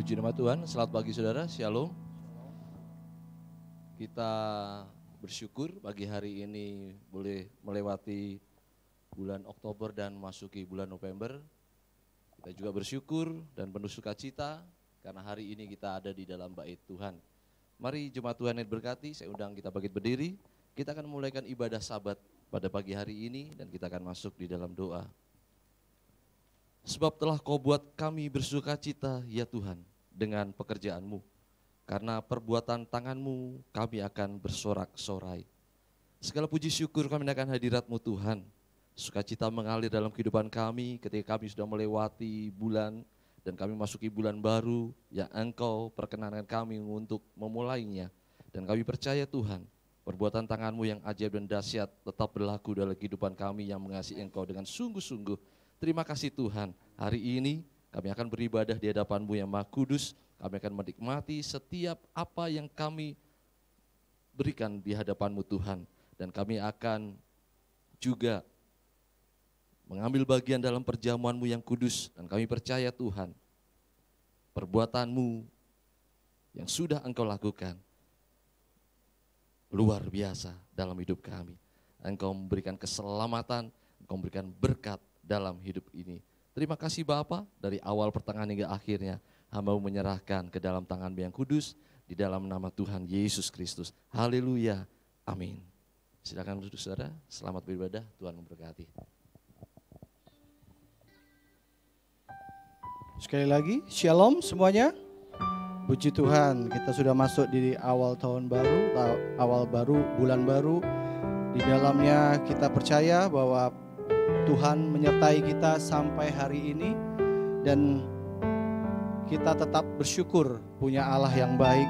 Puji nama Tuhan, selamat pagi saudara, shalom. Kita bersyukur pagi hari ini boleh melewati bulan Oktober dan masuki bulan November. Kita juga bersyukur dan penuh sukacita karena hari ini kita ada di dalam bait Tuhan. Mari jemaat Tuhan yang berkati, saya undang kita bangkit berdiri. Kita akan memulaikan ibadah Sabat pada pagi hari ini dan kita akan masuk di dalam doa. Sebab telah Kau buat kami bersukacita ya Tuhan dengan pekerjaan-Mu. Karena perbuatan tangan-Mu kami akan bersorak-sorai. Segala puji syukur kami akan hadirat-Mu Tuhan. Sukacita mengalir dalam kehidupan kami ketika kami sudah melewati bulan dan kami masuki bulan baru yang Engkau perkenankan kami untuk memulainya. Dan kami percaya Tuhan, perbuatan tangan-Mu yang ajaib dan dahsyat tetap berlaku dalam kehidupan kami yang mengasihi Engkau dengan sungguh-sungguh. Terima kasih Tuhan, hari ini kami akan beribadah di hadapan-Mu yang Maha Kudus. Kami akan menikmati setiap apa yang kami berikan di hadapan-Mu Tuhan. Dan kami akan juga mengambil bagian dalam perjamuan-Mu yang kudus. Dan kami percaya Tuhan, perbuatan-Mu yang sudah Engkau lakukan luar biasa dalam hidup kami. Engkau memberikan keselamatan, Engkau memberikan berkat dalam hidup ini. Terima kasih Bapa, dari awal pertengahan hingga akhirnya hamba menyerahkan ke dalam tangan-Mu yang kudus di dalam nama Tuhan Yesus Kristus. Haleluya, amin. Silakan duduk saudara, selamat beribadah, Tuhan memberkati. Sekali lagi, shalom semuanya. Puji Tuhan, kita sudah masuk di awal tahun baru, bulan baru. Di dalamnya kita percaya bahwa Tuhan menyertai kita sampai hari ini dan kita tetap bersyukur punya Allah yang baik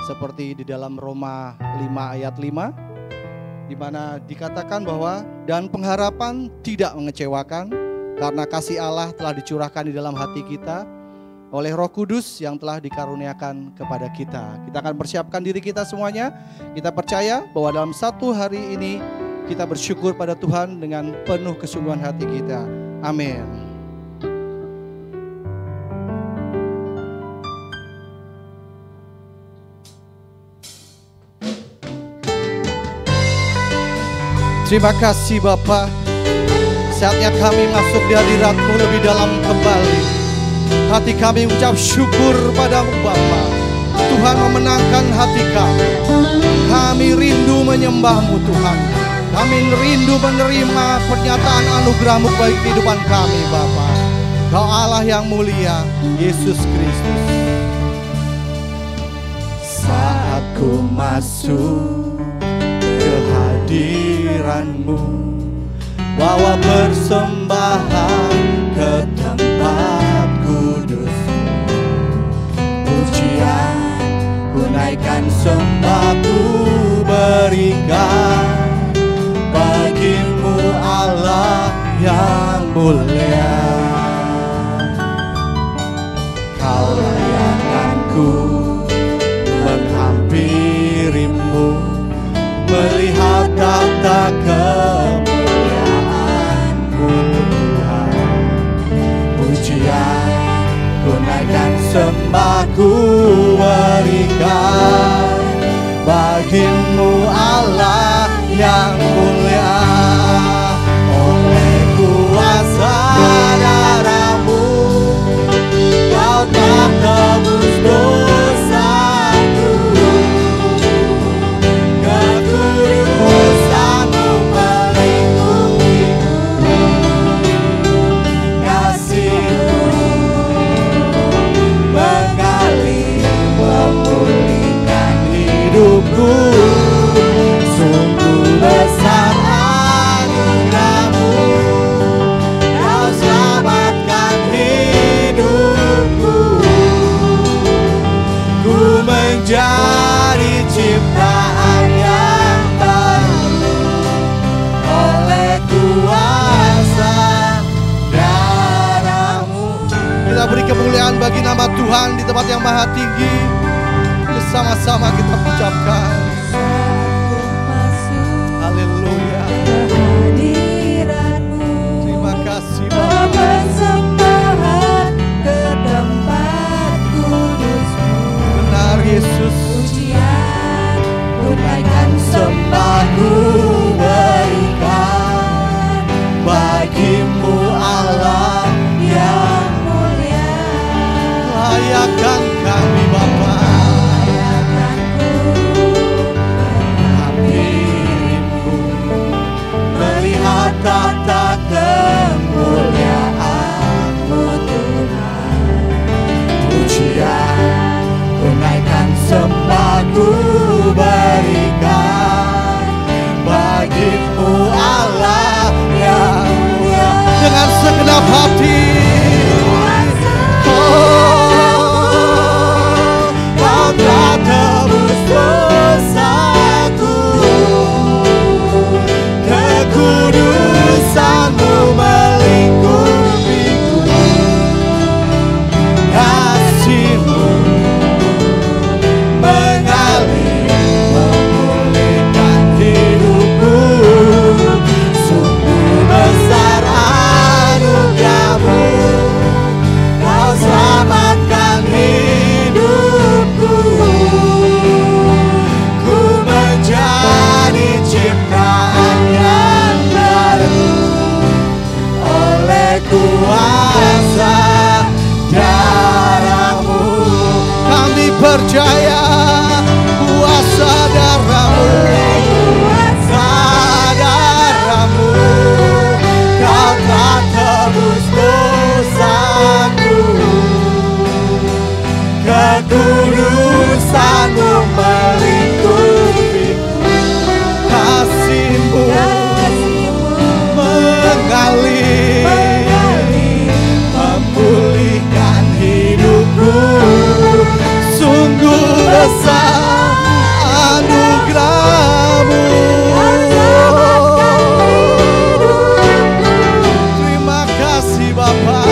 seperti di dalam Roma 5 ayat 5 di mana dikatakan bahwa dan pengharapan tidak mengecewakan karena kasih Allah telah dicurahkan di dalam hati kita oleh Roh Kudus yang telah dikaruniakan kepada kita. Kita akan persiapkan diri kita semuanya. Kita percaya bahwa dalam satu hari ini kita bersyukur pada Tuhan dengan penuh kesungguhan hati kita. Amin. Terima kasih Bapa. Saatnya kami masuk di hadirat-Mu lebih dalam kembali. Hati kami ucap syukur padamu Bapa. Tuhan memenangkan hati kami. Kami rindu menyembah-Mu Tuhan. Kami rindu menerima pernyataan anugerah-Mu bagi kehidupan kami Bapa. Kau Allah yang mulia, Yesus Kristus. Saat ku masuk ke hadiran-Mu, bawa persembahan ke tempat kudus. Pujian ku naikkan, sembah ku berikan bagi-Mu Allah yang mulia. Kau layanganku menghampiri-Mu, melihat tata kemuliaan-Mu Tuhan. Pujian ku naikkan, sembah ku berikan bagi-Mu Allah yang mulia. Oleh kuasa darah-Mu Kau telah tebus dosaku. Kekudusan-Mu melingkupiku. Kasih-Mu mengalir memulihkan hidupku. Sungguh besar anugerah-Mu, Kau selamatkan hidupku. Ku menjadi ciptaan yang baru oleh kuasa darah-Mu. Kita beri kemuliaan bagi nama Tuhan di tempat yang maha tinggi. Bersama-sama kita ucapkan haleluya. Terima kasih Bapa. Persembahan ke tempat kudus. bagimu Allah yang mulia. Layakan kami Bapa, hampirimu melihat tata kemuliaan-Mu Tuhan. Pujian ku naikkan, sembah ku berikan bagimu Allah yang mulia. Dengan segenap hati, Kau telah tebus dosaku, kekudusan-Mu melingkupiku, kasih-Mu mengalir memulihkan hidupku. Sungguh besar anugerah-Mu, Kau selamatkan hidupku. Ku menjadi ciptaan yang baru oleh kuasa darah-Mu. Kami percaya kuasa darah-Mu, kuasa darah-Mu. Kau telah tebus dosaku, kekudusan-Mu melingkupiku, kasih-Mu mengalir memulihkan hidupku. Sungguh besar anugerah-Mu. Terima kasih Bapa.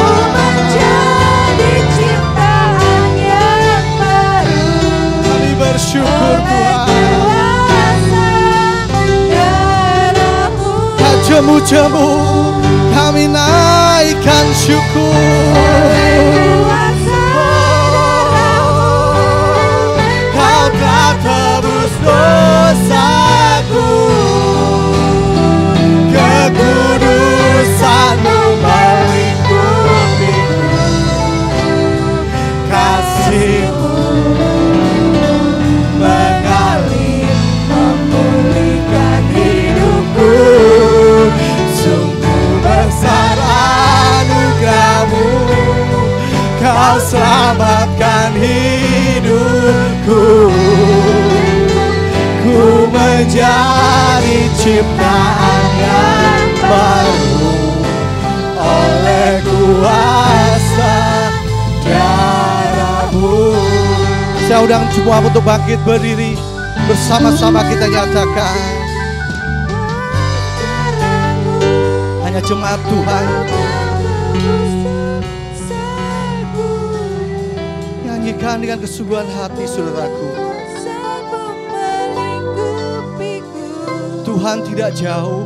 Kami bersyukur Tuhan. Jemu-jemu kami naikkan syukur. Kau telah tebus dosaku, kekudusan-Mu melingkupiku, kasih-Mu mengalir memulihkan hidupku. Sungguh besar anugerah-Mu, Kau selamatkan hidupku. Ku menjadi ciptaan yang baru oleh kuasa darah-Mu. Saya undang semua untuk bangkit berdiri, bersama-sama kita nyatakan. Hanya jemaat Tuhan, nyanyikan dengan kesungguhan hati saudaraku. Tuhan tidak jauh,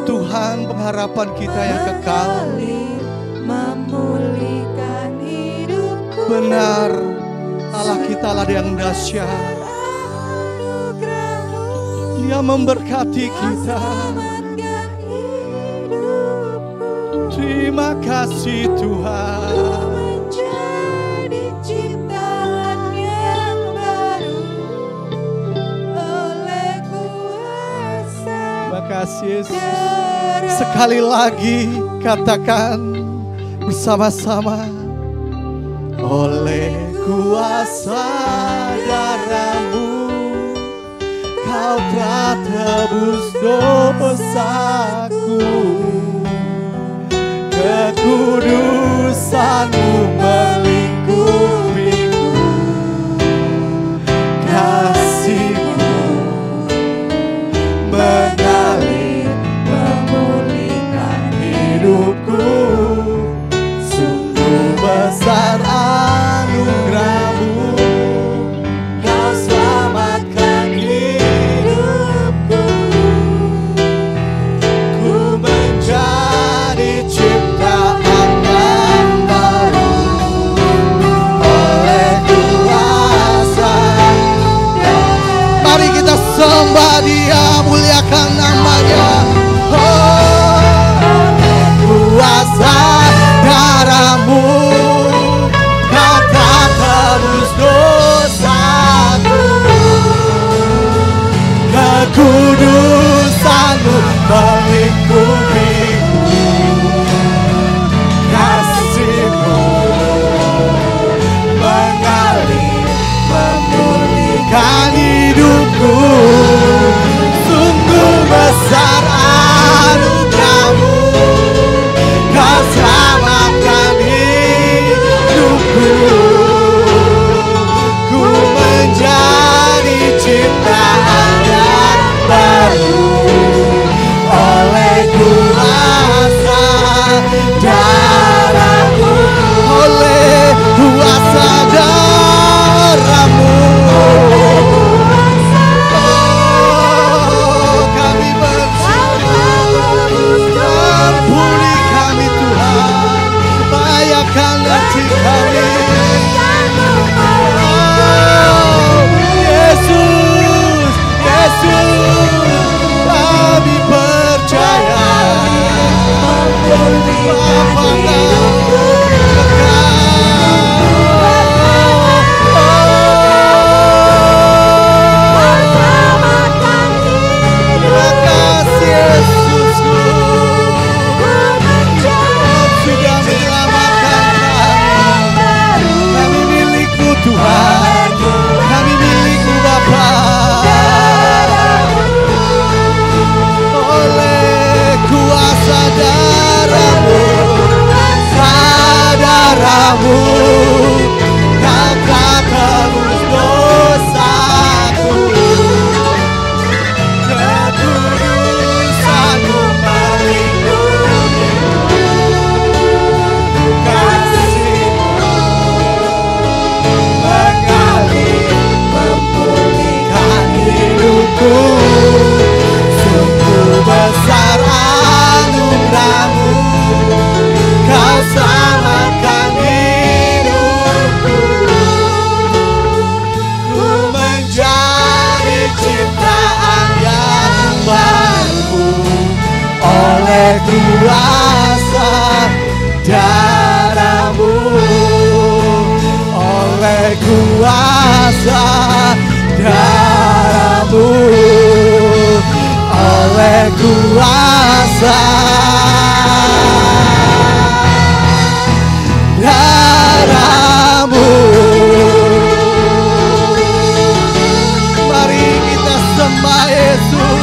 Tuhan pengharapan kita yang kekal. Benar, Allah kita lah yang dahsyat. Dia memberkati kita. Terima kasih Tuhan. Terima kasih Yesus. Sekali lagi katakan bersama-sama. Oleh kuasa darah-Mu, Kau telah tebus dosaku, kekudusan-Mu melingkupiku, kasih-Mu mengalir memulihkan hidupku. Sungguh besar anugerah-Mu, Kau selamatkan hidupku. Ku oleh kuasa darah-Mu, oleh kuasa darah-Mu, oleh kuasa darah-Mu. Mari kita sembah Yesus,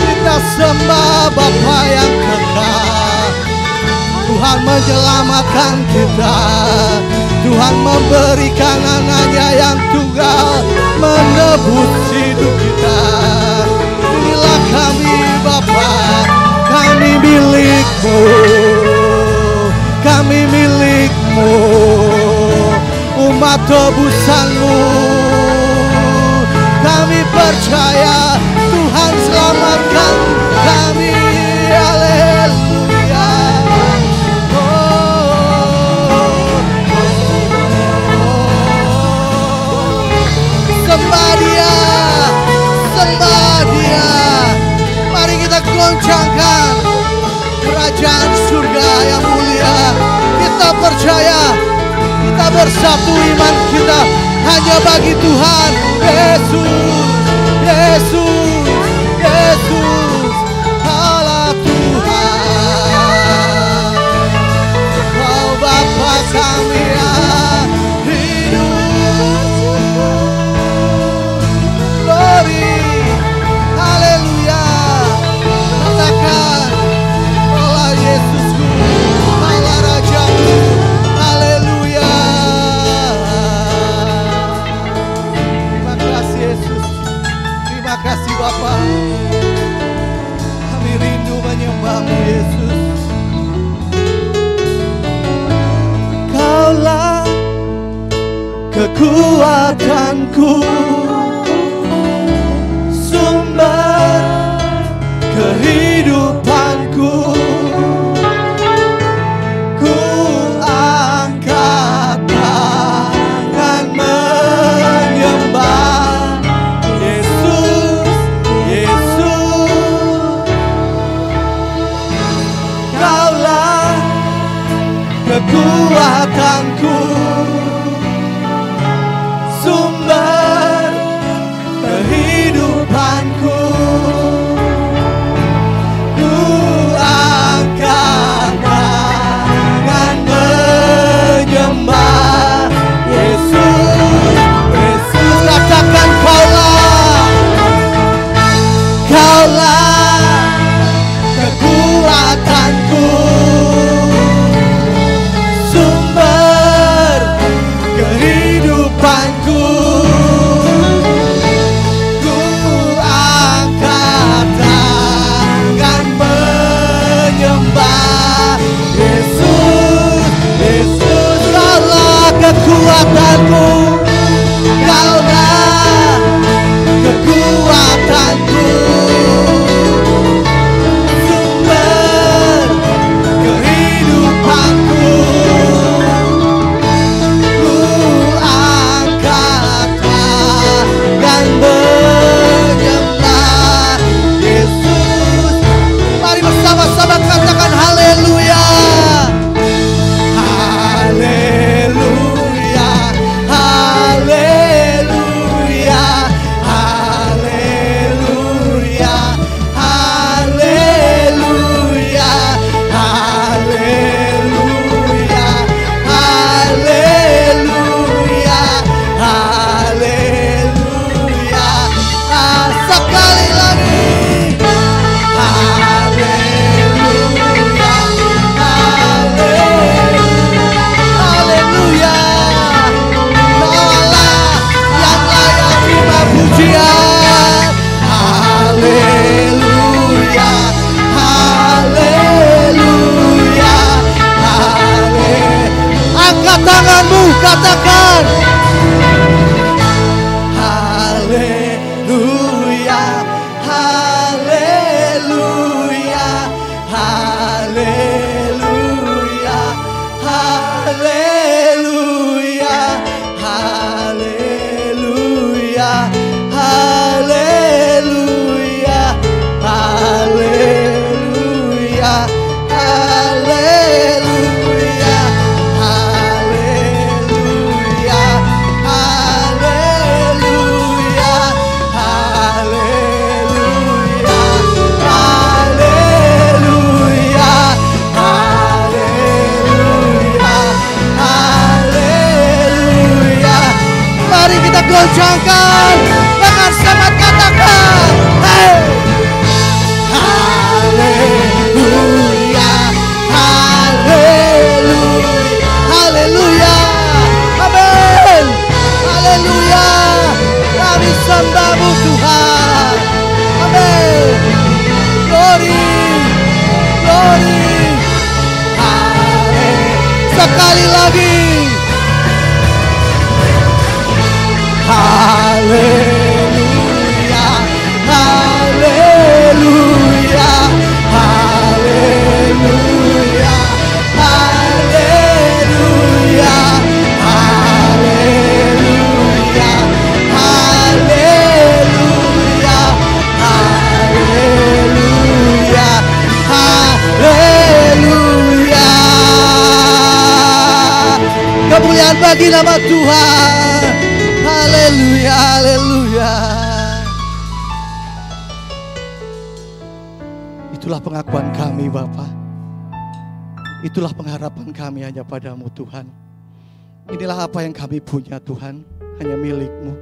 kita sembah Bapa yang kekal. Tuhan menyelamatkan kita, Tuhan memberikan anaknya yang tunggal menebus hidup kita. Inilah kami Bapa, kami milik-Mu, kami milik-Mu, umat tebusan-Mu. Kami percaya Tuhan selamatkan kami. Haleluya. Sembah Dia, sembah Dia. Mari kita goncangkan kerajaan surga yang mulia. Kita percaya, kita bersatu iman kita hanya bagi Tuhan. Yesus, Yesus, Yesus, Allah Tuhan. Kau Bapa kami yang hidup. Glory, haleluya. Katakan, Allah Yesusku, Allah Rajaku, haleluya. Terima kasih Yesus, terima kasih Bapa. Kami rindu menyembah-Mu Yesus. Kaulah kekuatanku, sumber kehidupanku. Ku angkat tangan menyembah Yesus, Yesus. Kaulah kekuatanku, sumber kehidupanku. Ku angkat tangan menyembah Yesus, Yesus. Katakan kaulah, kaulah kekuatanku, sumber bagi nama Tuhan. Haleluya, haleluya. Itulah pengakuan kami Bapa. Itulah pengharapan kami hanya padamu Tuhan. Inilah apa yang kami punya Tuhan, hanya milik-Mu.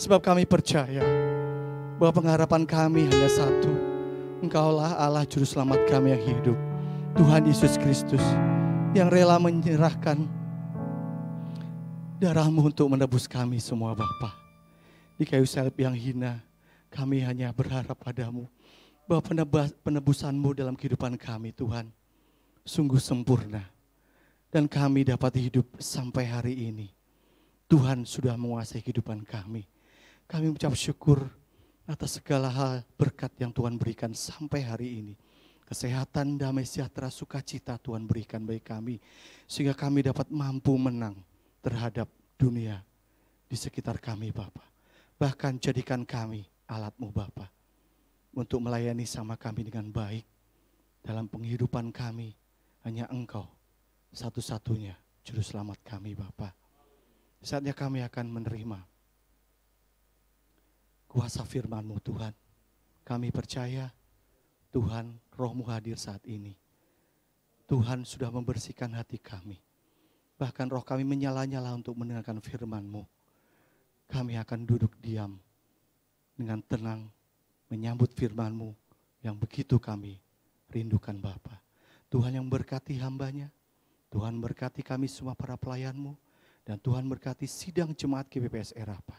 Sebab kami percaya bahwa pengharapan kami hanya satu. Engkaulah Allah Juru Selamat kami yang hidup, Tuhan Yesus Kristus, yang rela menyerahkan darah-Mu untuk menebus kami semua Bapa. Di kayu salib yang hina, kami hanya berharap padamu bahwa penebusan-Mu dalam kehidupan kami Tuhan sungguh sempurna. Dan kami dapat hidup sampai hari ini. Tuhan sudah menguasai kehidupan kami. Kami mengucap syukur atas segala hal berkat yang Tuhan berikan sampai hari ini. Kesehatan, damai sejahtera, sukacita Tuhan berikan bagi kami. Sehingga kami dapat mampu menang terhadap dunia di sekitar kami Bapa. Bahkan jadikan kami alat-Mu Bapa, untuk melayani sama kami dengan baik. Dalam penghidupan kami, hanya Engkau satu-satunya Juru Selamat kami Bapa. Saatnya kami akan menerima kuasa firman-Mu Tuhan. Kami percaya Tuhan, Roh-Mu hadir saat ini. Tuhan sudah membersihkan hati kami. Bahkan roh kami menyala-nyala untuk mendengarkan firman-Mu. Kami akan duduk diam dengan tenang, menyambut firman-Mu yang begitu kami rindukan Bapa. Tuhan yang berkati hamba-Nya, Tuhan berkati kami semua para pelayan-Mu, dan Tuhan berkati sidang jemaat GBPS Erapa.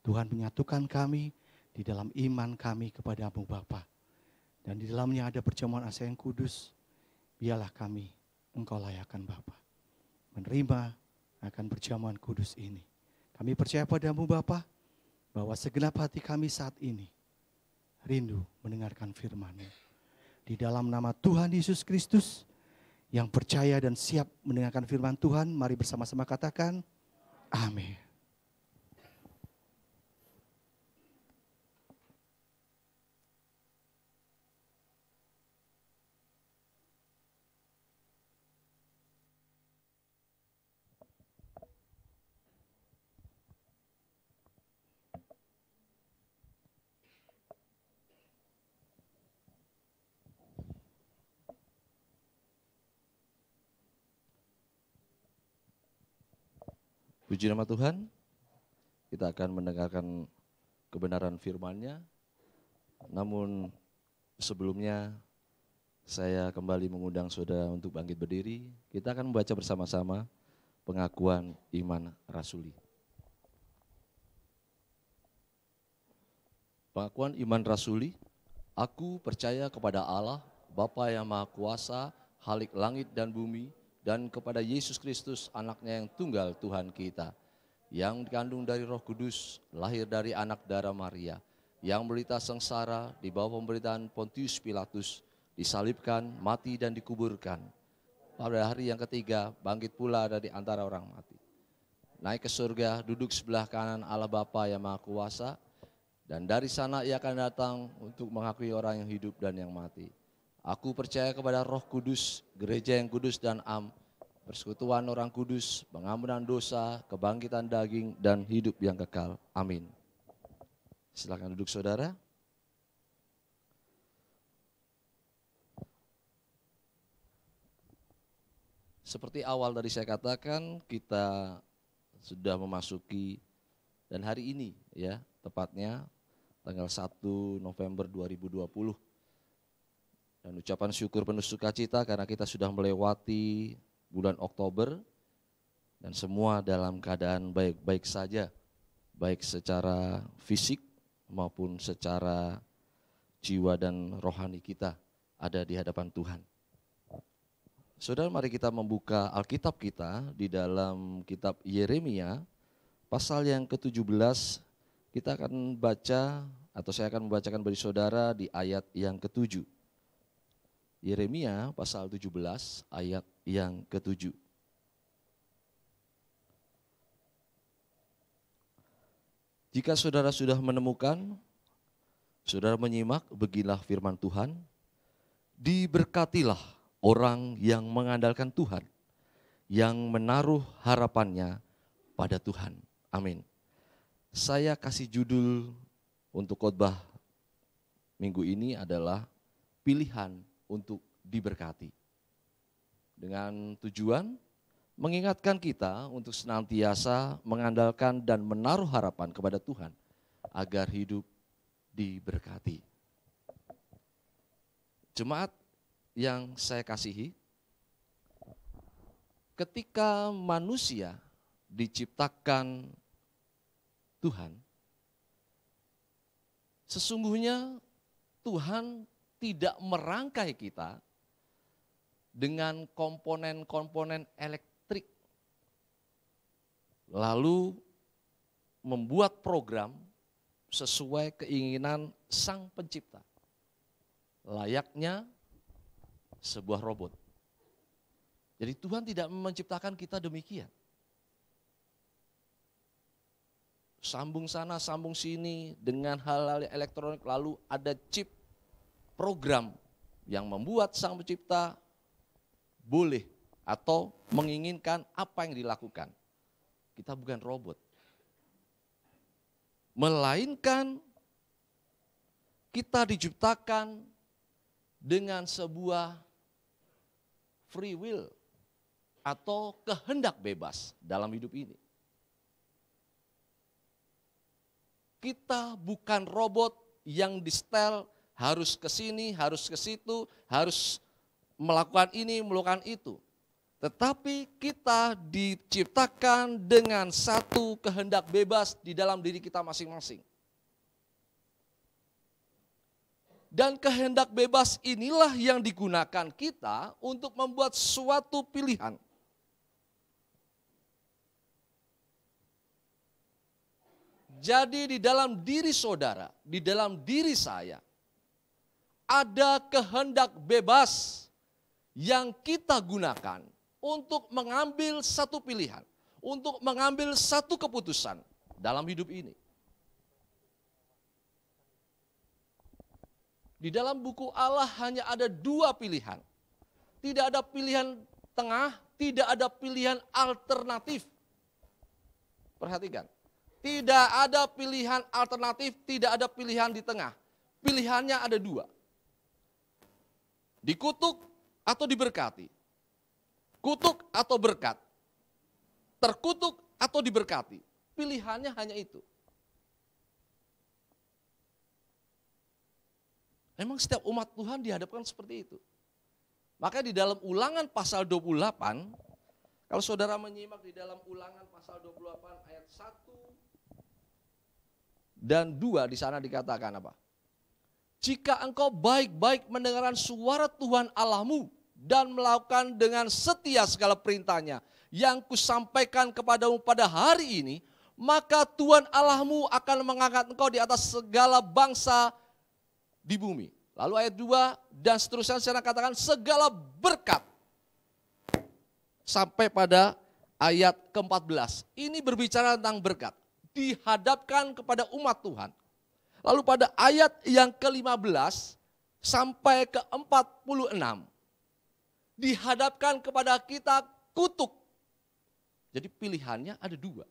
Tuhan menyatukan kami di dalam iman kami kepada-Mu Bapa. Dan di dalamnya ada perjamuan asa yang kudus. Biarlah kami Engkau layakkan Bapa, menerima akan perjamuan kudus ini. Kami percaya padamu Bapa, bahwa segenap hati kami saat ini rindu mendengarkan firman-Mu. Di dalam nama Tuhan Yesus Kristus yang percaya dan siap mendengarkan firman Tuhan, mari bersama-sama katakan amin. Puji nama Tuhan, kita akan mendengarkan kebenaran firman-Nya. Namun sebelumnya saya kembali mengundang saudara untuk bangkit berdiri. Kita akan membaca bersama-sama pengakuan iman rasuli. Pengakuan iman rasuli, aku percaya kepada Allah, Bapa yang Maha Kuasa, Khalik langit dan bumi, dan kepada Yesus Kristus anaknya yang tunggal Tuhan kita, yang dikandung dari Roh Kudus, lahir dari anak darah Maria, yang menderita sengsara di bawah pemerintahan Pontius Pilatus, disalibkan, mati dan dikuburkan. Pada hari yang ketiga bangkit pula dari antara orang mati. Naik ke surga, duduk sebelah kanan Allah Bapa yang Maha Kuasa, dan dari sana ia akan datang untuk menghakimi orang yang hidup dan yang mati. Aku percaya kepada Roh Kudus, gereja yang kudus dan persekutuan orang kudus, pengampunan dosa, kebangkitan daging, dan hidup yang kekal. Amin. Silakan duduk saudara. Seperti awal tadi saya katakan, kita sudah memasuki, dan hari ini ya, tepatnya tanggal 1 November 2020. Dan ucapan syukur penuh sukacita karena kita sudah melewati bulan Oktober dan semua dalam keadaan baik-baik saja, baik secara fisik maupun secara jiwa dan rohani kita ada di hadapan Tuhan. Saudara, mari kita membuka Alkitab kita di dalam kitab Yeremia pasal yang ke-17. Kita akan baca, atau saya akan membacakan bagi saudara di ayat yang ke-7. Yeremia pasal 17 ayat yang ke-7. Jika saudara sudah menemukan, saudara menyimak, beginilah firman Tuhan. Diberkatilah orang yang mengandalkan Tuhan, yang menaruh harapannya pada Tuhan. Amin. Saya kasih judul untuk khotbah minggu ini adalah pilihan untuk diberkati. Dengan tujuan mengingatkan kita untuk senantiasa mengandalkan dan menaruh harapan kepada Tuhan agar hidup diberkati. Jemaat yang saya kasihi, ketika manusia diciptakan Tuhan, sesungguhnya Tuhan tidak merangkai kita dengan komponen-komponen elektrik, lalu membuat program sesuai keinginan Sang Pencipta, layaknya sebuah robot. Jadi Tuhan tidak menciptakan kita demikian. Sambung sana, sambung sini dengan hal-hal elektronik, lalu ada chip program yang membuat Sang Pencipta boleh atau menginginkan apa yang dilakukan. Kita bukan robot. Melainkan kita diciptakan dengan sebuah free will atau kehendak bebas dalam hidup ini. Kita bukan robot yang di-setel harus ke sini, harus ke situ, harus melakukan ini, melakukan itu. Tetapi kita diciptakan dengan satu kehendak bebas di dalam diri kita masing-masing. Dan kehendak bebas inilah yang digunakan kita untuk membuat suatu pilihan. Jadi di dalam diri saudara, di dalam diri saya, ada kehendak bebas yang kita gunakan untuk mengambil satu pilihan, untuk mengambil satu keputusan dalam hidup ini. Di dalam buku Allah hanya ada dua pilihan. Tidak ada pilihan tengah, tidak ada pilihan alternatif. Perhatikan. Tidak ada pilihan alternatif, tidak ada pilihan di tengah. Pilihannya ada dua. Dikutuk atau diberkati. Kutuk atau berkat. Terkutuk atau diberkati. Pilihannya hanya itu. Memang setiap umat Tuhan dihadapkan seperti itu. Maka di dalam Ulangan pasal 28, kalau saudara menyimak di dalam Ulangan pasal 28 ayat 1 dan 2 di sana dikatakan apa? Jika engkau baik-baik mendengarkan suara Tuhan Allahmu dan melakukan dengan setia segala perintahnya yang kusampaikan kepadamu pada hari ini, maka Tuhan Allahmu akan mengangkat engkau di atas segala bangsa di bumi. Lalu ayat 2 dan seterusnya saya katakan segala berkat. Sampai pada ayat ke-14. Ini berbicara tentang berkat. Dihadapkan kepada umat Tuhan. Lalu pada ayat yang ke-15 sampai ke-46. Dihadapkan kepada kita kutuk. Jadi pilihannya ada dua.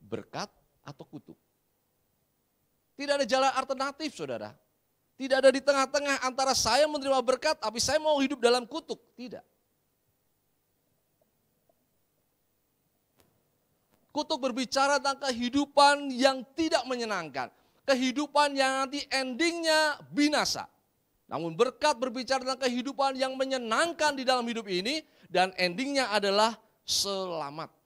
Berkat atau kutuk. Tidak ada jalan alternatif, saudara. Tidak ada di tengah-tengah antara saya menerima berkat, tapi saya mau hidup dalam kutuk. Tidak. Kutuk berbicara tentang kehidupan yang tidak menyenangkan. Kehidupan yang nanti endingnya binasa. Namun berkat berbicara tentang kehidupan yang menyenangkan di dalam hidup ini. Dan endingnya adalah selamat.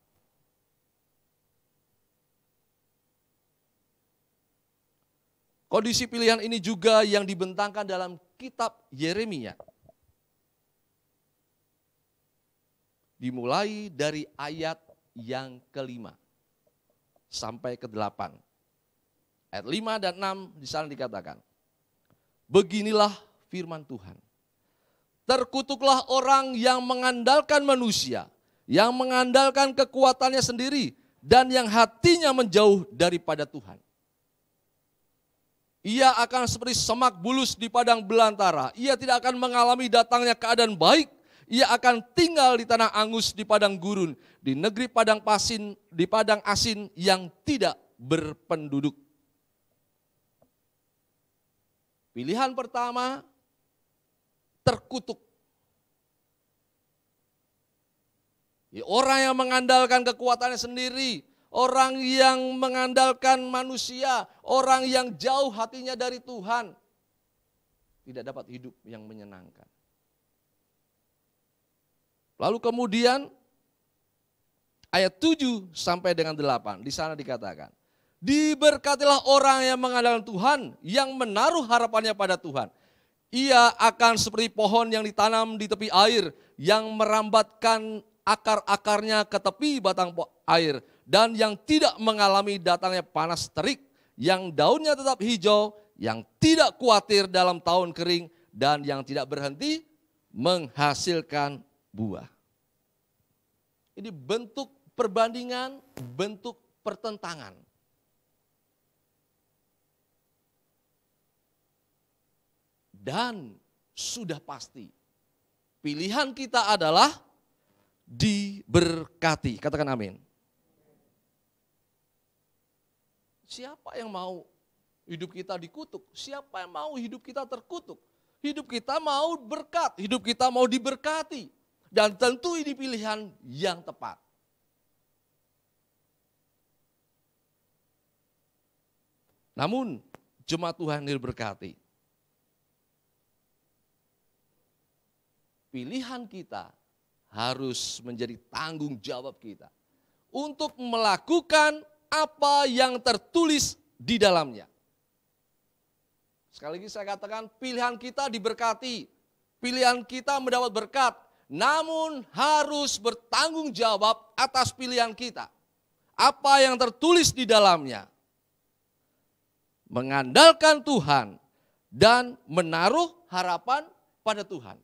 Kondisi pilihan ini juga yang dibentangkan dalam kitab Yeremia. Dimulai dari ayat yang ke-5 sampai ke-8. Ayat 5 dan 6 di sana dikatakan, beginilah firman Tuhan. Terkutuklah orang yang mengandalkan manusia, yang mengandalkan kekuatannya sendiri, dan yang hatinya menjauh daripada Tuhan. Ia akan seperti semak bulus di padang belantara. Ia tidak akan mengalami datangnya keadaan baik. Ia akan tinggal di tanah angus, di padang gurun, di negeri padang pasin, di padang asin yang tidak berpenduduk. Pilihan pertama, terkutuk. Ya, orang yang mengandalkan kekuatannya sendiri, orang yang mengandalkan manusia, orang yang jauh hatinya dari Tuhan, tidak dapat hidup yang menyenangkan. Lalu kemudian ayat 7 sampai dengan 8, di sana dikatakan, diberkatilah orang yang mengandalkan Tuhan, yang menaruh harapannya pada Tuhan. Ia akan seperti pohon yang ditanam di tepi air, yang merambatkan akar-akarnya ke tepi batang air, dan yang tidak mengalami datangnya panas terik, yang daunnya tetap hijau, yang tidak khawatir dalam tahun kering, dan yang tidak berhenti menghasilkan buah. Ini bentuk perbandingan, bentuk pertentangan. Dan sudah pasti pilihan kita adalah diberkati. Katakan amin. Siapa yang mau hidup kita dikutuk? Siapa yang mau hidup kita terkutuk? Hidup kita mau berkat, hidup kita mau diberkati. Dan tentu ini pilihan yang tepat. Namun jemaat Tuhan yang diberkati, pilihan kita harus menjadi tanggung jawab kita untuk melakukan apa yang tertulis di dalamnya. Sekali lagi saya katakan, pilihan kita diberkati, pilihan kita mendapat berkat, namun harus bertanggung jawab atas pilihan kita. Apa yang tertulis di dalamnya. Mengandalkan Tuhan dan menaruh harapan pada Tuhan.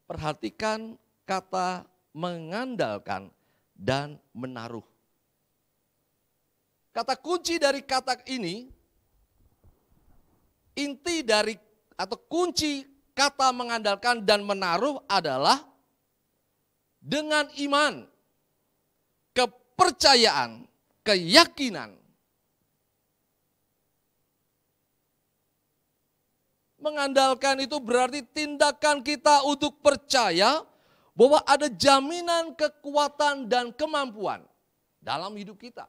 Perhatikan kata mengandalkan dan menaruh. Kata kunci dari kata ini, inti dari atau kunci kata mengandalkan dan menaruh adalah dengan iman, kepercayaan, keyakinan. Mengandalkan itu berarti tindakan kita untuk percaya bahwa ada jaminan kekuatan dan kemampuan dalam hidup kita.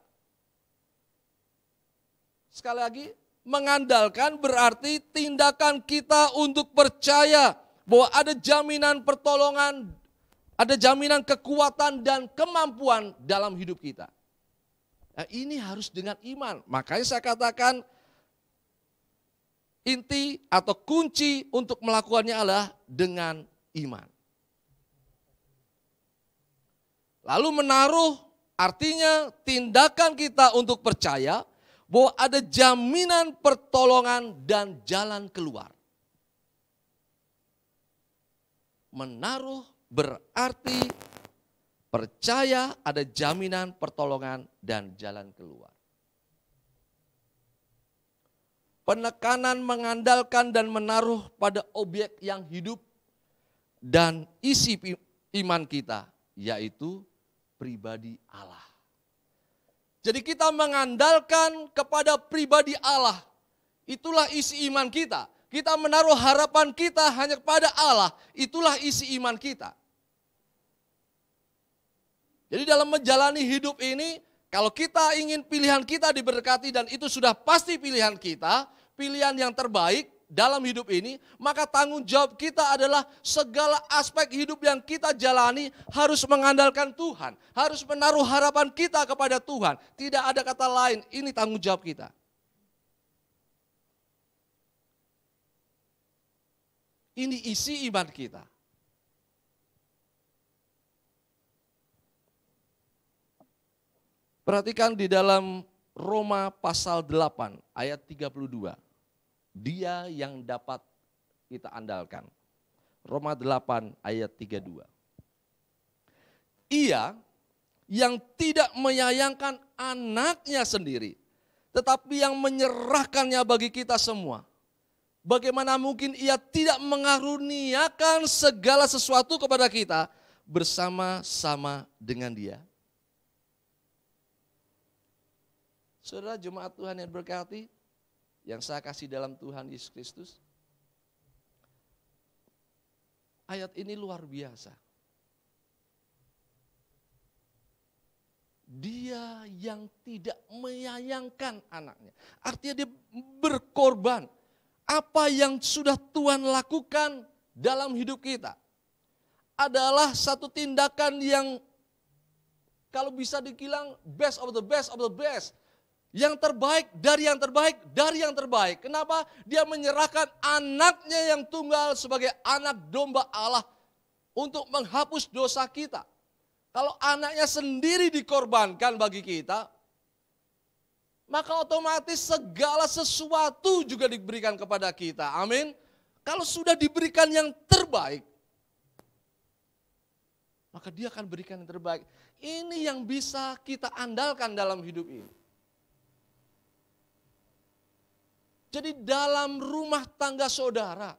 Sekali lagi, mengandalkan berarti tindakan kita untuk percaya bahwa ada jaminan pertolongan, ada jaminan kekuatan dan kemampuan dalam hidup kita. Nah, ini harus dengan iman. Makanya saya katakan inti atau kunci untuk melakukannya adalah dengan iman. Lalu menaruh artinya tindakan kita untuk percaya bahwa ada jaminan pertolongan dan jalan keluar. Menaruh berarti percaya ada jaminan pertolongan dan jalan keluar. Penekanan mengandalkan dan menaruh pada objek yang hidup dan isi iman kita, yaitu pribadi Allah. Jadi kita mengandalkan kepada pribadi Allah, itulah isi iman kita. Kita menaruh harapan kita hanya kepada Allah, itulah isi iman kita. Jadi dalam menjalani hidup ini, kalau kita ingin pilihan kita diberkati dan itu sudah pasti pilihan kita, pilihan yang terbaik dalam hidup ini, maka tanggung jawab kita adalah segala aspek hidup yang kita jalani harus mengandalkan Tuhan, harus menaruh harapan kita kepada Tuhan. Tidak ada kata lain, ini tanggung jawab kita. Ini isi iman kita. Perhatikan di dalam Roma pasal 8 ayat 32. Dia yang dapat kita andalkan. Roma 8 ayat 32. Ia yang tidak menyayangkan anaknya sendiri, tetapi yang menyerahkannya bagi kita semua. bagaimana mungkin Ia tidak mengaruniakan segala sesuatu kepada kita bersama-sama dengan Dia. Saudara jemaat Tuhan yang berkati, yang saya kasih dalam Tuhan Yesus Kristus, ayat ini luar biasa. Dia yang tidak menyayangkan anaknya. Artinya dia berkorban. Apa yang sudah Tuhan lakukan dalam hidup kita adalah satu tindakan yang kalau bisa dibilang best of the best of the best. Yang terbaik dari yang terbaik dari yang terbaik. Kenapa? Dia menyerahkan anaknya yang tunggal sebagai anak domba Allah untuk menghapus dosa kita. Kalau anaknya sendiri dikorbankan bagi kita, maka otomatis segala sesuatu juga diberikan kepada kita. Amin. Kalau sudah diberikan yang terbaik, maka Dia akan berikan yang terbaik. Ini yang bisa kita andalkan dalam hidup ini. Jadi dalam rumah tangga saudara,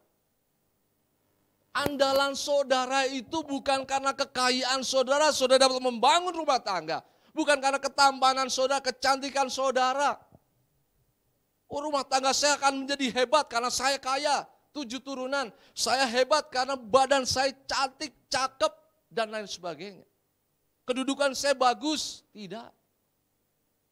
andalan saudara itu bukan karena kekayaan saudara, saudara dapat membangun rumah tangga. Bukan karena ketampanan saudara, kecantikan saudara. Oh, rumah tangga saya akan menjadi hebat karena saya kaya, 7 turunan. Saya hebat karena badan saya cantik, cakep, dan lain sebagainya. Kedudukan saya bagus, tidak.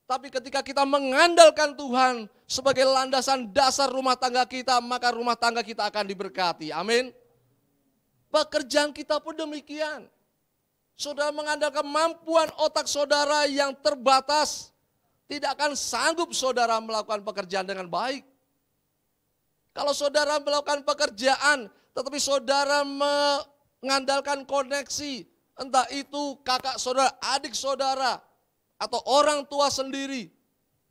Tapi ketika kita mengandalkan Tuhan sebagai landasan dasar rumah tangga kita, maka rumah tangga kita akan diberkati. Amin. Pekerjaan kita pun demikian. Saudara mengandalkan kemampuan otak saudara yang terbatas, tidak akan sanggup saudara melakukan pekerjaan dengan baik. Kalau saudara melakukan pekerjaan, tetapi saudara mengandalkan koneksi, entah itu kakak saudara, adik saudara, atau orang tua sendiri,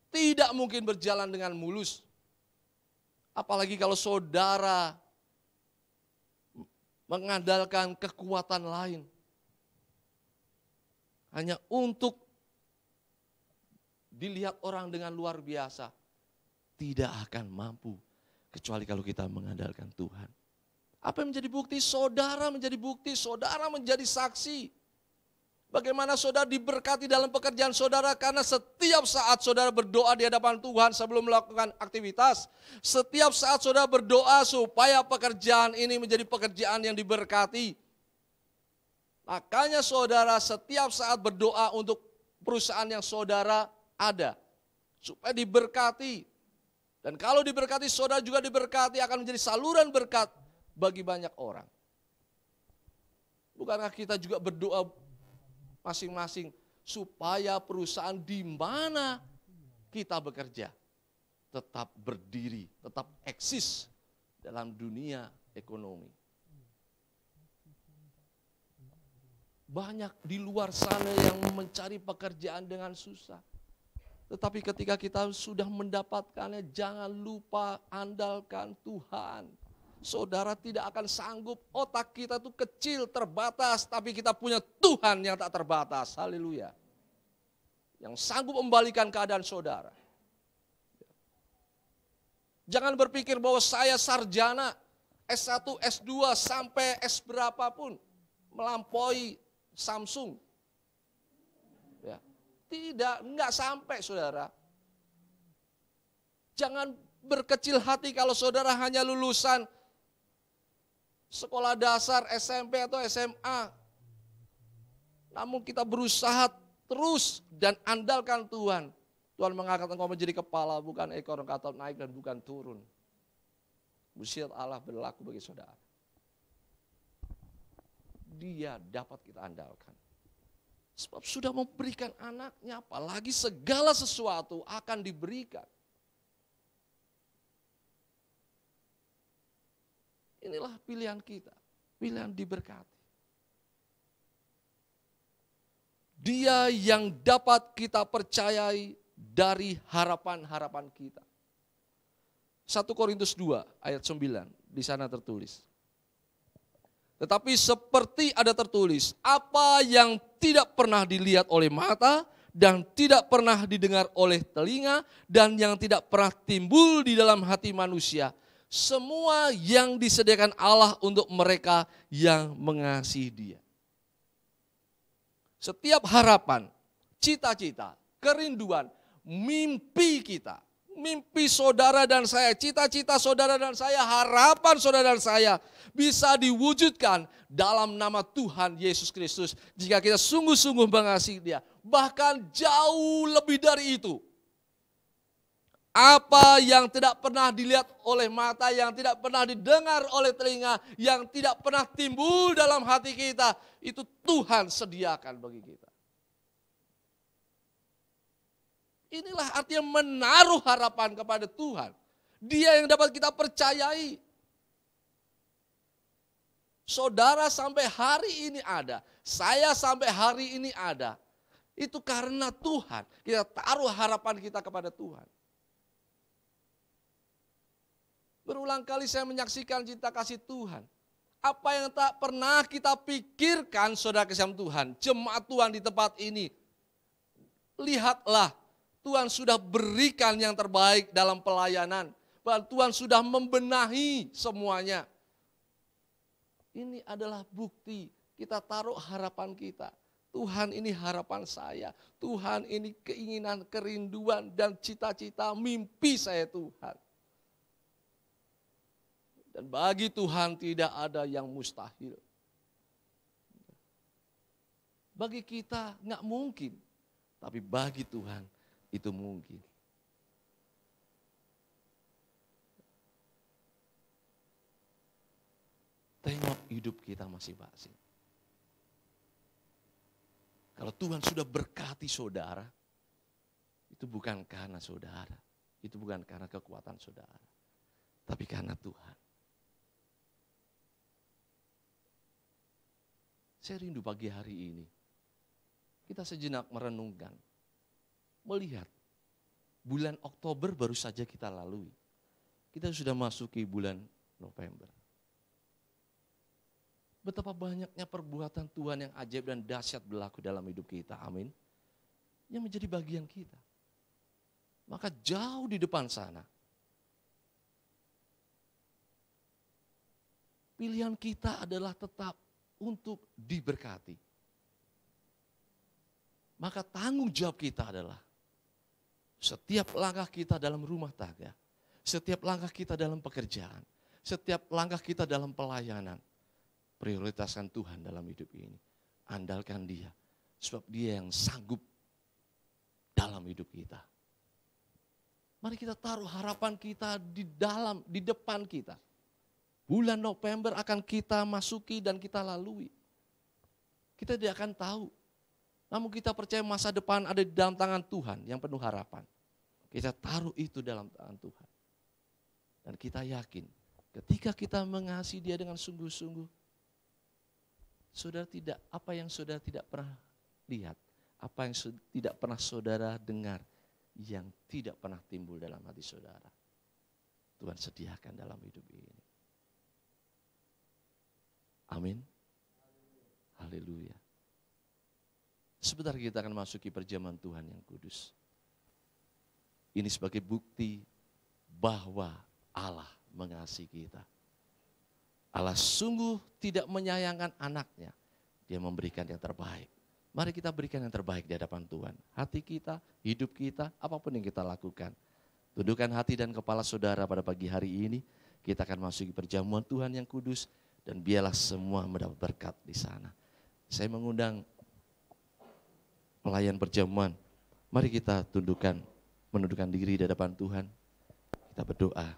tidak mungkin berjalan dengan mulus. Apalagi kalau saudara mengandalkan kekuatan lain. Hanya untuk dilihat orang dengan luar biasa. Tidak akan mampu. Kecuali kalau kita mengandalkan Tuhan. Apa yang menjadi bukti? Saudara menjadi bukti, saudara menjadi saksi. Bagaimana saudara diberkati dalam pekerjaan saudara karena setiap saat saudara berdoa di hadapan Tuhan sebelum melakukan aktivitas. Setiap saat saudara berdoa supaya pekerjaan ini menjadi pekerjaan yang diberkati. Makanya saudara setiap saat berdoa untuk perusahaan yang saudara ada. Supaya diberkati. Dan kalau diberkati saudara juga diberkati akan menjadi saluran berkat bagi banyak orang. Bukankah kita juga berdoa masing-masing supaya perusahaan di mana kita bekerja tetap berdiri, tetap eksis dalam dunia ekonomi. Banyak di luar sana yang mencari pekerjaan dengan susah. Tetapi ketika kita sudah mendapatkannya, jangan lupa andalkan Tuhan. Saudara tidak akan sanggup, otak kita tuh kecil, terbatas, tapi kita punya Tuhan yang tak terbatas. Haleluya. Yang sanggup membalikan keadaan saudara. Jangan berpikir bahwa saya sarjana, S1, S2, sampai S berapapun, melampaui Samsung. Ya. Tidak, enggak sampai saudara. Jangan berkecil hati kalau saudara hanya lulusan sekolah dasar, SMP atau SMA. Namun kita berusaha terus dan andalkan Tuhan. Tuhan mengangkat engkau menjadi kepala, bukan ekor, engkau naik dan bukan turun. Mujizat Allah berlaku bagi saudara. Dia dapat kita andalkan. Sebab sudah memberikan anaknya, apalagi segala sesuatu akan diberikan. Inilah pilihan kita, pilihan diberkati. Dia yang dapat kita percayai dari harapan-harapan kita. 1 Korintus 2 ayat 9, di sana tertulis. Tetapi seperti ada tertulis, apa yang tidak pernah dilihat oleh mata dan tidak pernah didengar oleh telinga dan yang tidak pernah timbul di dalam hati manusia, semua yang disediakan Allah untuk mereka yang mengasihi Dia. Setiap harapan, cita-cita, kerinduan, mimpi kita, mimpi saudara dan saya, cita-cita saudara dan saya, harapan saudara dan saya bisa diwujudkan dalam nama Tuhan Yesus Kristus. Jika kita sungguh-sungguh mengasihi Dia, bahkan jauh lebih dari itu. Apa yang tidak pernah dilihat oleh mata, yang tidak pernah didengar oleh telinga, yang tidak pernah timbul dalam hati kita, itu Tuhan sediakan bagi kita. Inilah artinya menaruh harapan kepada Tuhan. Dia yang dapat kita percayai. Saudara sampai hari ini ada, saya sampai hari ini ada. Itu karena Tuhan. Kita taruh harapan kita kepada Tuhan. Berulang kali saya menyaksikan cinta kasih Tuhan. Apa yang tak pernah kita pikirkan, saudara kasih Tuhan, jemaat Tuhan di tempat ini. Lihatlah, Tuhan sudah berikan yang terbaik dalam pelayanan. Bahkan Tuhan sudah membenahi semuanya. Ini adalah bukti kita taruh harapan kita. Tuhan, ini harapan saya. Tuhan, ini keinginan, kerinduan, dan cita-cita, mimpi saya Tuhan. Dan bagi Tuhan tidak ada yang mustahil. Bagi kita nggak mungkin, tapi bagi Tuhan itu mungkin. Tengok hidup kita masing-masing. Kalau Tuhan sudah berkati saudara, itu bukan karena saudara, itu bukan karena kekuatan saudara, tapi karena Tuhan. Saya rindu pagi hari ini, kita sejenak merenungkan, melihat bulan Oktober baru saja kita lalui. Kita sudah masuki bulan November. Betapa banyaknya perbuatan Tuhan yang ajaib dan dahsyat berlaku dalam hidup kita, amin. Yang menjadi bagian kita. Maka jauh di depan sana, pilihan kita adalah tetap untuk diberkati. Maka tanggung jawab kita adalah setiap langkah kita dalam rumah tangga, setiap langkah kita dalam pekerjaan, setiap langkah kita dalam pelayanan, prioritaskan Tuhan dalam hidup ini. Andalkan Dia, sebab Dia yang sanggup dalam hidup kita. Mari kita taruh harapan kita di depan kita. Bulan November akan kita masuki dan kita lalui. Kita tidak akan tahu. Namun kita percaya masa depan ada di dalam tangan Tuhan yang penuh harapan. Kita taruh itu dalam tangan Tuhan. Dan kita yakin ketika kita mengasihi Dia dengan sungguh-sungguh, apa yang saudara tidak pernah lihat, apa yang tidak pernah saudara dengar, yang tidak pernah timbul dalam hati saudara, Tuhan sediakan dalam hidup ini. Amin. Haleluya. Sebentar kita akan masuki perjamuan Tuhan yang kudus. Ini sebagai bukti bahwa Allah mengasihi kita. Allah sungguh tidak menyayangkan anaknya. Dia memberikan yang terbaik. Mari kita berikan yang terbaik di hadapan Tuhan. Hati kita, hidup kita, apapun yang kita lakukan. Tundukkan hati dan kepala saudara pada pagi hari ini. Kita akan masuki perjamuan Tuhan yang kudus. Dan biarlah semua mendapat berkat di sana. Saya mengundang pelayan perjamuan. Mari kita menundukkan diri di hadapan Tuhan. Kita berdoa.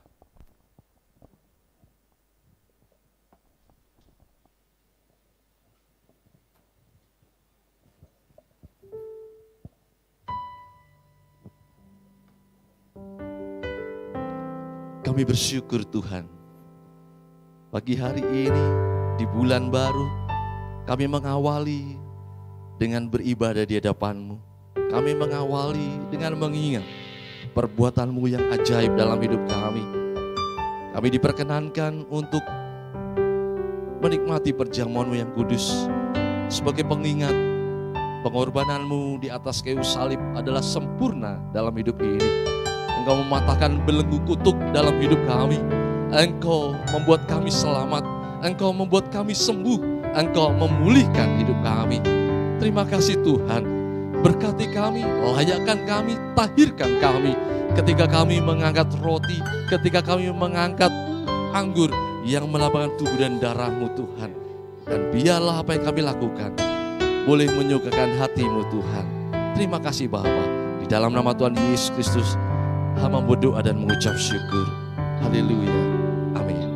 Kami bersyukur Tuhan. Pagi hari ini, di bulan baru, kami mengawali dengan beribadah di hadapan-Mu. Kami mengawali dengan mengingat perbuatan-Mu yang ajaib dalam hidup kami. Kami diperkenankan untuk menikmati perjamuan-Mu yang kudus. Sebagai pengingat, pengorbanan-Mu di atas kayu salib adalah sempurna dalam hidup ini. Engkau mematahkan belenggu kutuk dalam hidup kami. Engkau membuat kami selamat, Engkau membuat kami sembuh, Engkau memulihkan hidup kami. Terima kasih Tuhan, berkati kami, layakkan kami, tahirkan kami. Ketika kami mengangkat roti, ketika kami mengangkat anggur yang melambangkan tubuh dan darah-Mu Tuhan. Dan biarlah apa yang kami lakukan boleh menyukakan hati-Mu Tuhan. Terima kasih Bapa. Di dalam nama Tuhan Yesus Kristus, hamba berdoa dan mengucap syukur. Haleluya. Amin.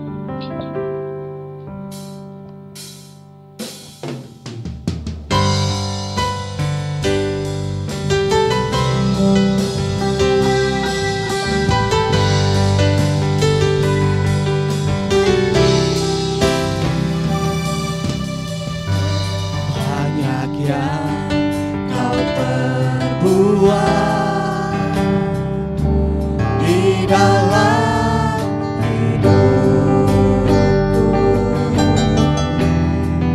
Banyak yang kau perbuat di dalam hidupku.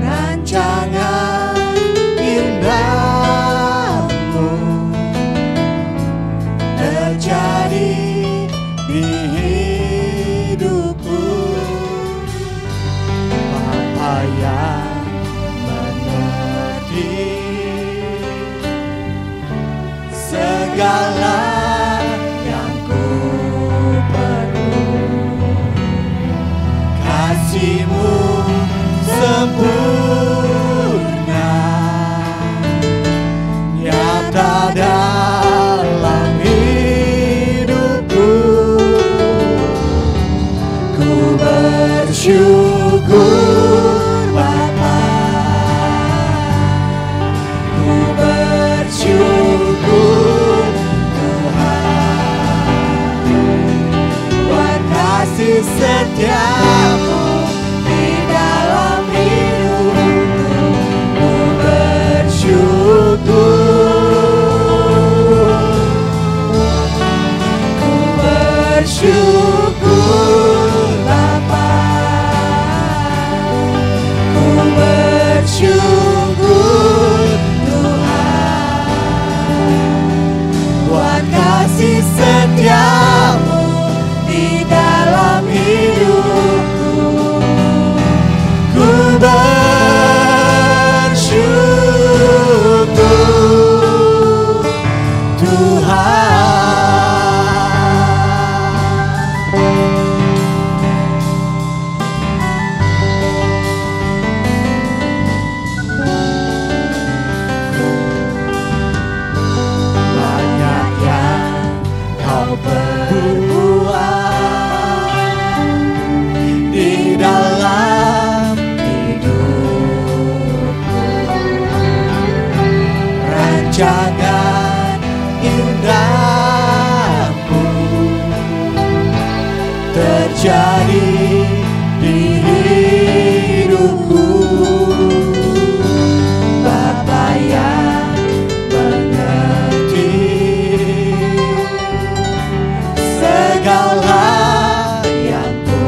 Rancangan indahmu terjadi di hidupku. Bahaya segala yang ku perlu, kasih-Mu sempurna nyata dalam hidupku. Ku bersyukur Bapa, ku bersyukur kasih setiamu di dalam hidupku. Ku bersyukur, ku bersyukur Bapa, ku bersyukur Tuhan buat kasih setiamu dalam hidupku. Ku bersyukur Tuhan. Banyak yang kau perbuat di dalam hidupku. Rancangan indahmu terjadi di hidupku. Bapa yang mengerti segala yang ku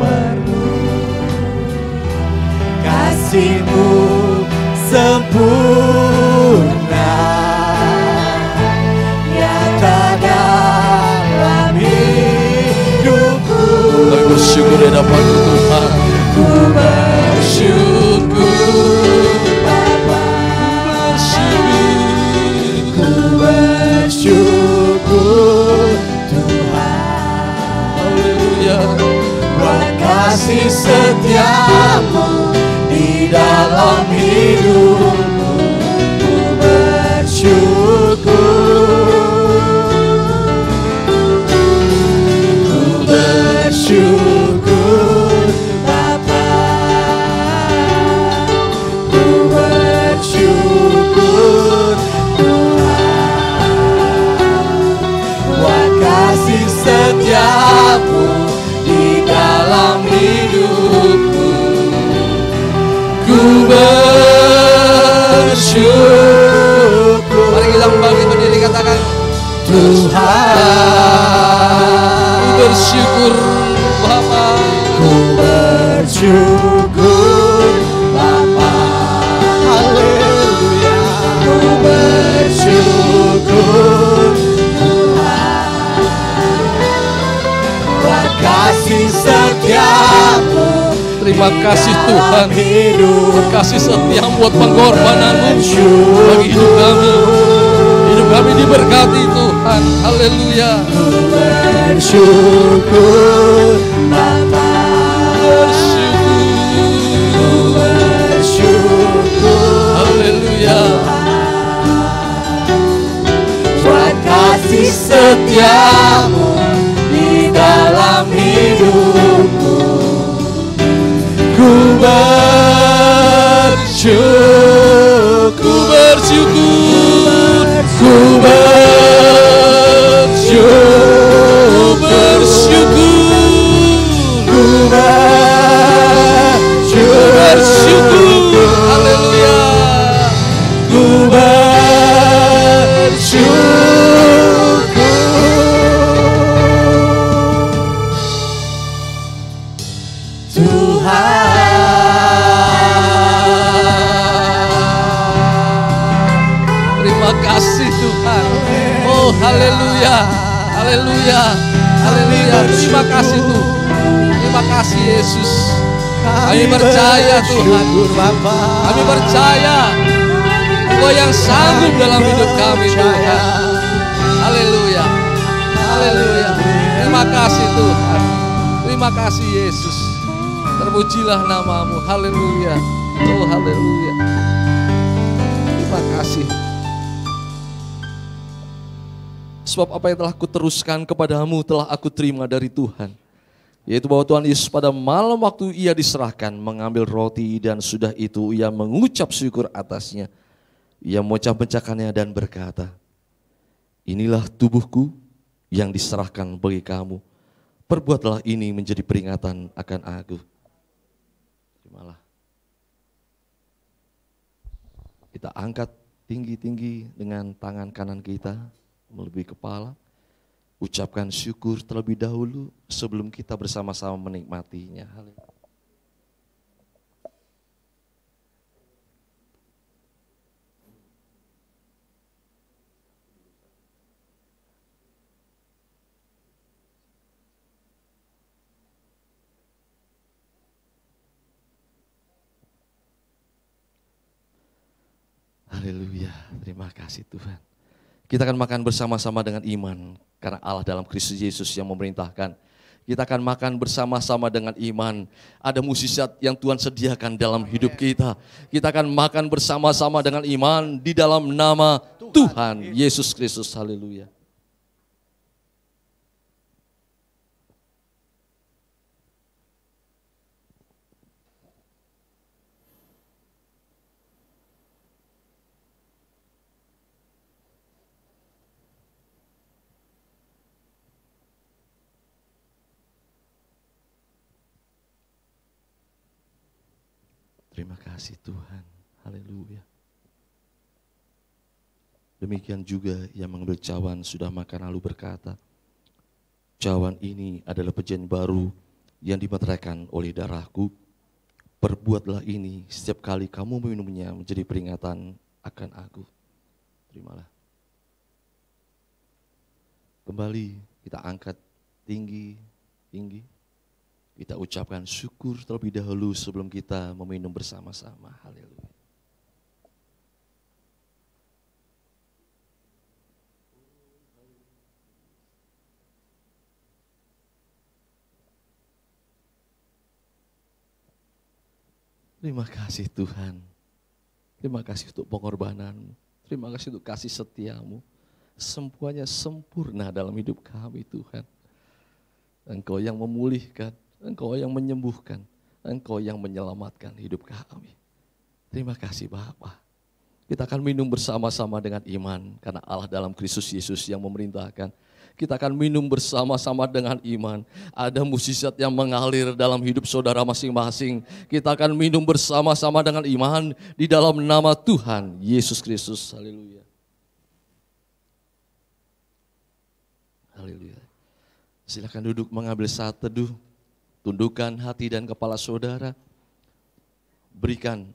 perlu, kasih-Mu sempurna nyata dalam hidupku. Kami bersyukur di hadapan Tuhan. Ku bersyukur Bapa, ku bersyukur Tuhan. Haleluya. Buat kasih setiamu di dalam hidupku. Ku bersyukur, ku bersyukur Bapa, ku bersyukur Tuhan buat kasih setiamu di dalam hidupku. Ku bersyukur. Mari kita membangkit berdiri, katakan Tuhan. Ku bersyukur Bapa, ku bersyukur Bapa. Haleluya. Ku bersyukur Tuhan buat kasih setiamu. Terima kasih Tuhan, kasih setia buat pengorbananmu bagi hidup kami. Hidup kami diberkati Tuhan, haleluya. Bersyukur Bapa, bersyukur, haleluya. buat kasih setiamu di dalam hidupku. Ku bersyukur, Ku bersyukur, ku bersyukur, ku bersyukur, haleluya. ku bersyukur. Tuhan, Terima kasih Tuhan. Oh haleluya, haleluya, haleluya. Terima kasih Tuhan. Terima kasih Yesus. Kami percaya Tuhan. Kami percaya Engkau yang sanggup dalam hidup kami Tuhan. Haleluya, haleluya. Terima kasih Tuhan. Terima kasih Yesus. Terpujilah namamu. Haleluya. Oh haleluya. Terima kasih. Sebab apa yang telah kuteruskan kepadamu telah aku terima dari Tuhan. Yaitu bahwa Tuhan Yesus pada malam waktu ia diserahkan mengambil roti dan sudah itu ia mengucap syukur atasnya. Ia memecah-mecahkannya dan berkata, inilah tubuhku yang diserahkan bagi kamu. Perbuatlah ini menjadi peringatan akan aku. Terimalah. Kita angkat tinggi-tinggi dengan tangan kanan kita melebihi kepala. Ucapkan syukur terlebih dahulu sebelum kita bersama-sama menikmatinya. Haleluya. Haleluya, terima kasih Tuhan. Kita akan makan bersama-sama dengan iman, karena Allah dalam Kristus Yesus yang memerintahkan. Kita akan makan bersama-sama dengan iman. Ada mukjizat yang Tuhan sediakan dalam hidup kita. Kita akan makan bersama-sama dengan iman di dalam nama Tuhan Yesus Kristus. Haleluya. Terima kasih Tuhan, haleluya. Demikian juga yang mengambil cawan sudah makan lalu berkata, cawan ini adalah perjanjian baru yang dimeteraikan oleh darahku. Perbuatlah ini setiap kali kamu meminumnya menjadi peringatan akan aku. Terimalah. Kembali kita angkat tinggi. Kita ucapkan syukur terlebih dahulu sebelum kita meminum bersama-sama. Haleluya. Terima kasih Tuhan. Terima kasih untuk pengorbananmu. Terima kasih untuk kasih setiamu. Semuanya sempurna dalam hidup kami Tuhan. Engkau yang memulihkan. Engkau yang menyembuhkan, Engkau yang menyelamatkan hidup kami. Terima kasih Bapa. Kita akan minum bersama-sama dengan iman, karena Allah dalam Kristus Yesus yang memerintahkan. Kita akan minum bersama-sama dengan iman. Ada mukjizat yang mengalir dalam hidup saudara masing-masing. Kita akan minum bersama-sama dengan iman di dalam nama Tuhan Yesus Kristus. Haleluya. Haleluya. Silakan duduk mengambil saat teduh. Tundukkan hati dan kepala saudara. Berikan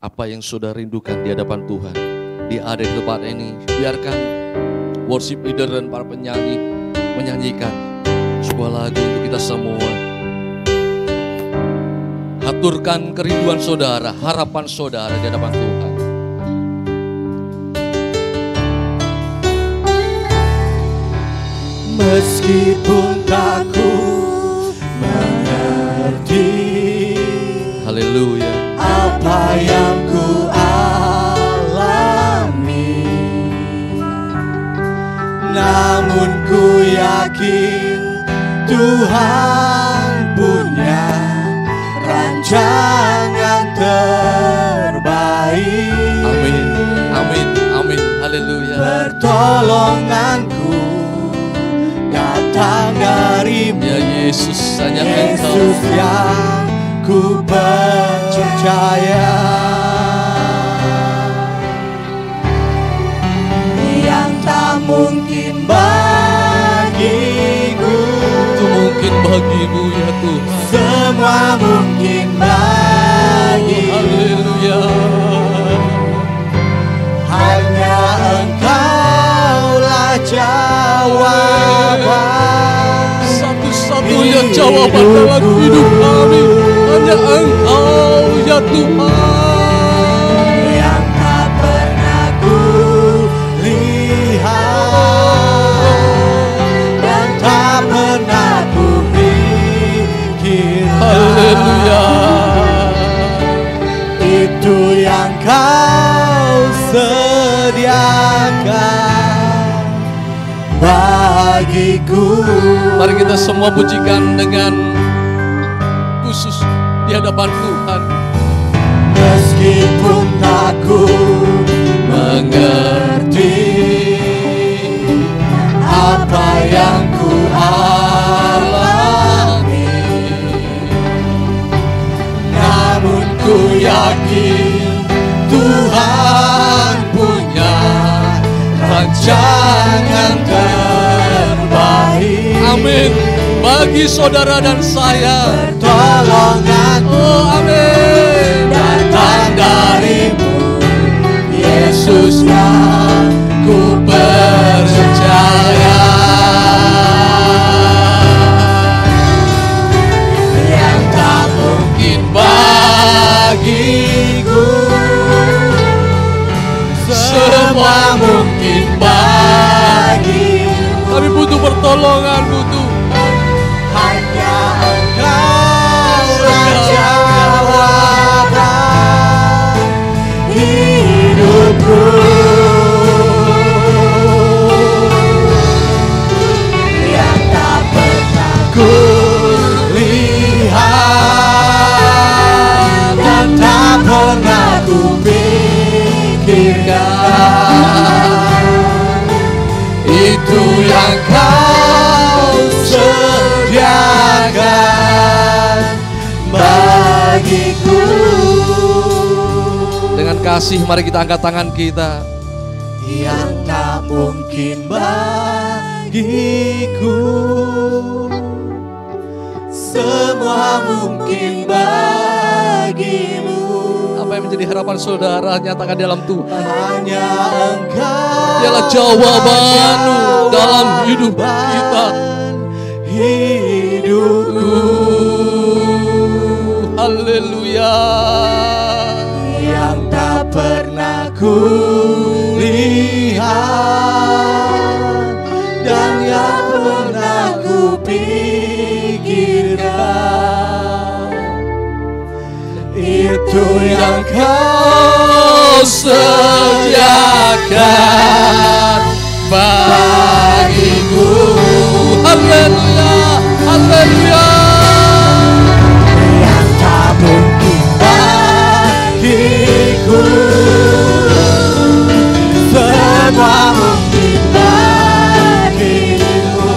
apa yang saudara rindukan di hadapan Tuhan. Dia ada di tempat ini. Biarkan worship leader dan para penyanyi menyanyikan sebuah lagu untuk kita kita semua. Aturkan kerinduan saudara, harapan saudara di hadapan Tuhan. Meskipun tak ku mengerti, Haleluya, apa yang ku alami, namun ku yakin Tuhan punya rancangan terbaik. amin, amin, amin, haleluya. Pertolonganku datang darimu, Ya Yesus, hanya Yesus Engkau. yang ku percaya, yang tak mungkin bagiku, Itu mungkin bagimu ya Tuhan. semua mungkin bagimu. Haleluya. Hanya Engkaulah jawaban, Satu-satunya jawaban dalam hidup kami. Hanya Engkau ya Tuhan. yang tak pernah ku lihat dan tak pernah ku pikirkan. Haleluya. Itu yang Kau sediakan bagiku. Mari kita semua pujikan dengan khusus di hadapan Tuhan. Meskipun tak ku mengerti apa yang ku alami, namun ku yakin Tuhan punya rancangan terbaik. Amin. Bagi saudara dan saya. Pertolongan Oh amin. datang darimu, Yesus yang ku percaya, yang tak mungkin bagiku, semua mungkin bagimu. Kami butuh pertolongan, butuh. Hanya Engkaulah jawaban hidupku, yang tak pernah ku lihat dan tak pernah ku pikirkan. Itu yang Kau sediakan bagiku. Dengan kasih mari kita angkat tangan kita. Yang tak mungkin bagiku, semua mungkin bagimu. Apa yang menjadi harapan saudara nyatakan dalam Tuhan. Hanya Engkau Dialah jawabanmu dalam hidup kita. Hidupku, Haleluya. yang tak pernah ku lihat dan yang pernah ku pikirkan. Itu yang Kau sediakan bagiku. Haleluya. Haleluya. Yang tak mungkin bagiku, semua mungkin bagimu.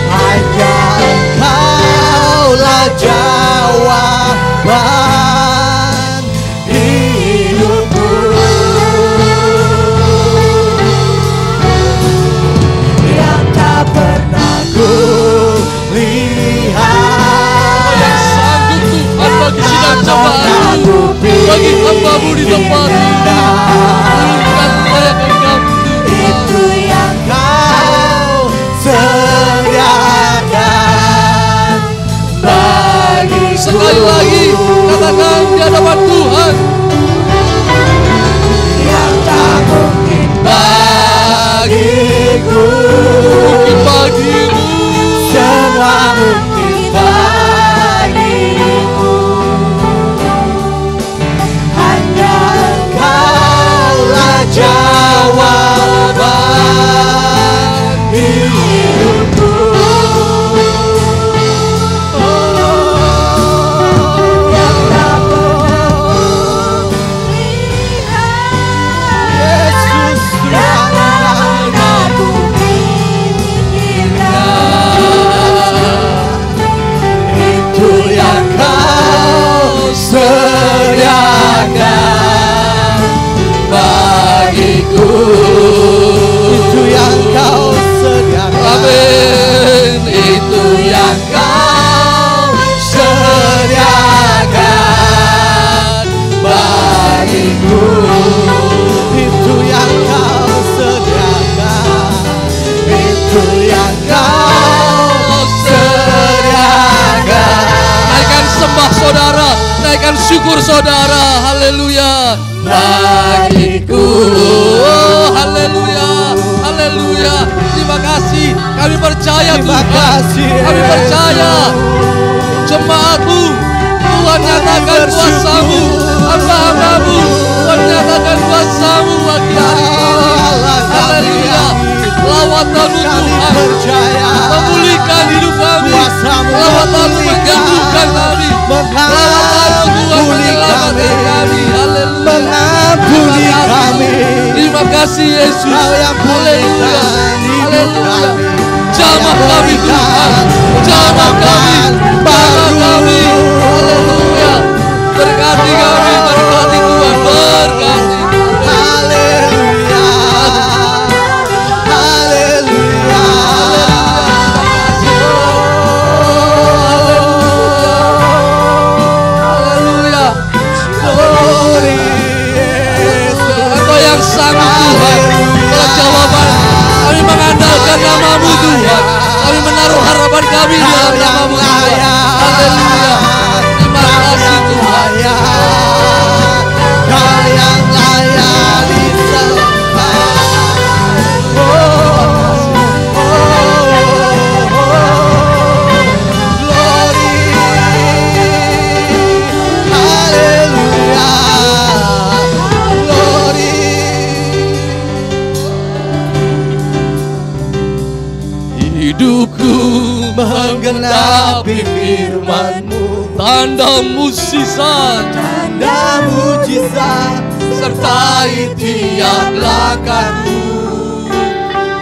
Hanya Engkaulah jawaban hidupku, yang tak pernah ku katakan di hadapan Tuhan. Yang tak mungkin bagiku, Mungkin bagimu. semua mungkin bagiku. Hanya Engkaulah jawaban hidupku. Yang tak pernah lihat, Yesus yang aku itu yang Kau sediakan bagiku. Itu yang Kau sediakan. Amin. Itu yang Kau sediakan bagiku. Itu yang Kau sediakan. Itu yang Kau sediakan. Naikkan sembah saudara, naikkan syukur saudara. Haleluya. Bagiku. Oh, haleluya. Haleluya. Terima kasih. Kami percaya Terima Tuhan. kasih, Kami percaya jemaat-Mu. Tuhan nyatakan kuasa-Mu. Hamba-hamba-Mu. Tuhan nyatakan kuasa-Mu bagi hari ini. Haleluya. Lawatan-Mu Kami Tuhan. percaya Memulihkan hidup kami. kuasa-Mu Lawatan-Mu menyembuhkan kami. Lawatan-Mu Tuhan menyelamatkan kami. Haleluya. mengampuni kami. Terima kasih Yesus. Kau yang Haleluya. pulihkan hidup Haleluya. kami. Jamah kami Tuhan. Jamah kami. Jamah kami. Haleluya. Berkati kami. Berkati Tuhan. Berkati. Haleluya. Haleluya. Haleluya. Glory Yesus. Engkau yang sanggup Tuhan. Engkau jawaban. Kami mengandalkan nama-Mu Tuhan. Kami menaruh harapan kami di dalam nama-Mu Tuhan. Haleluya. Terima kasih Tuhan. Kau yang layak disembah. Glory. Haleluya. Glory. Hidupku Menggenapi firman-Mu, tanda mukjizat tanda mujizat sertai tiap langkahku.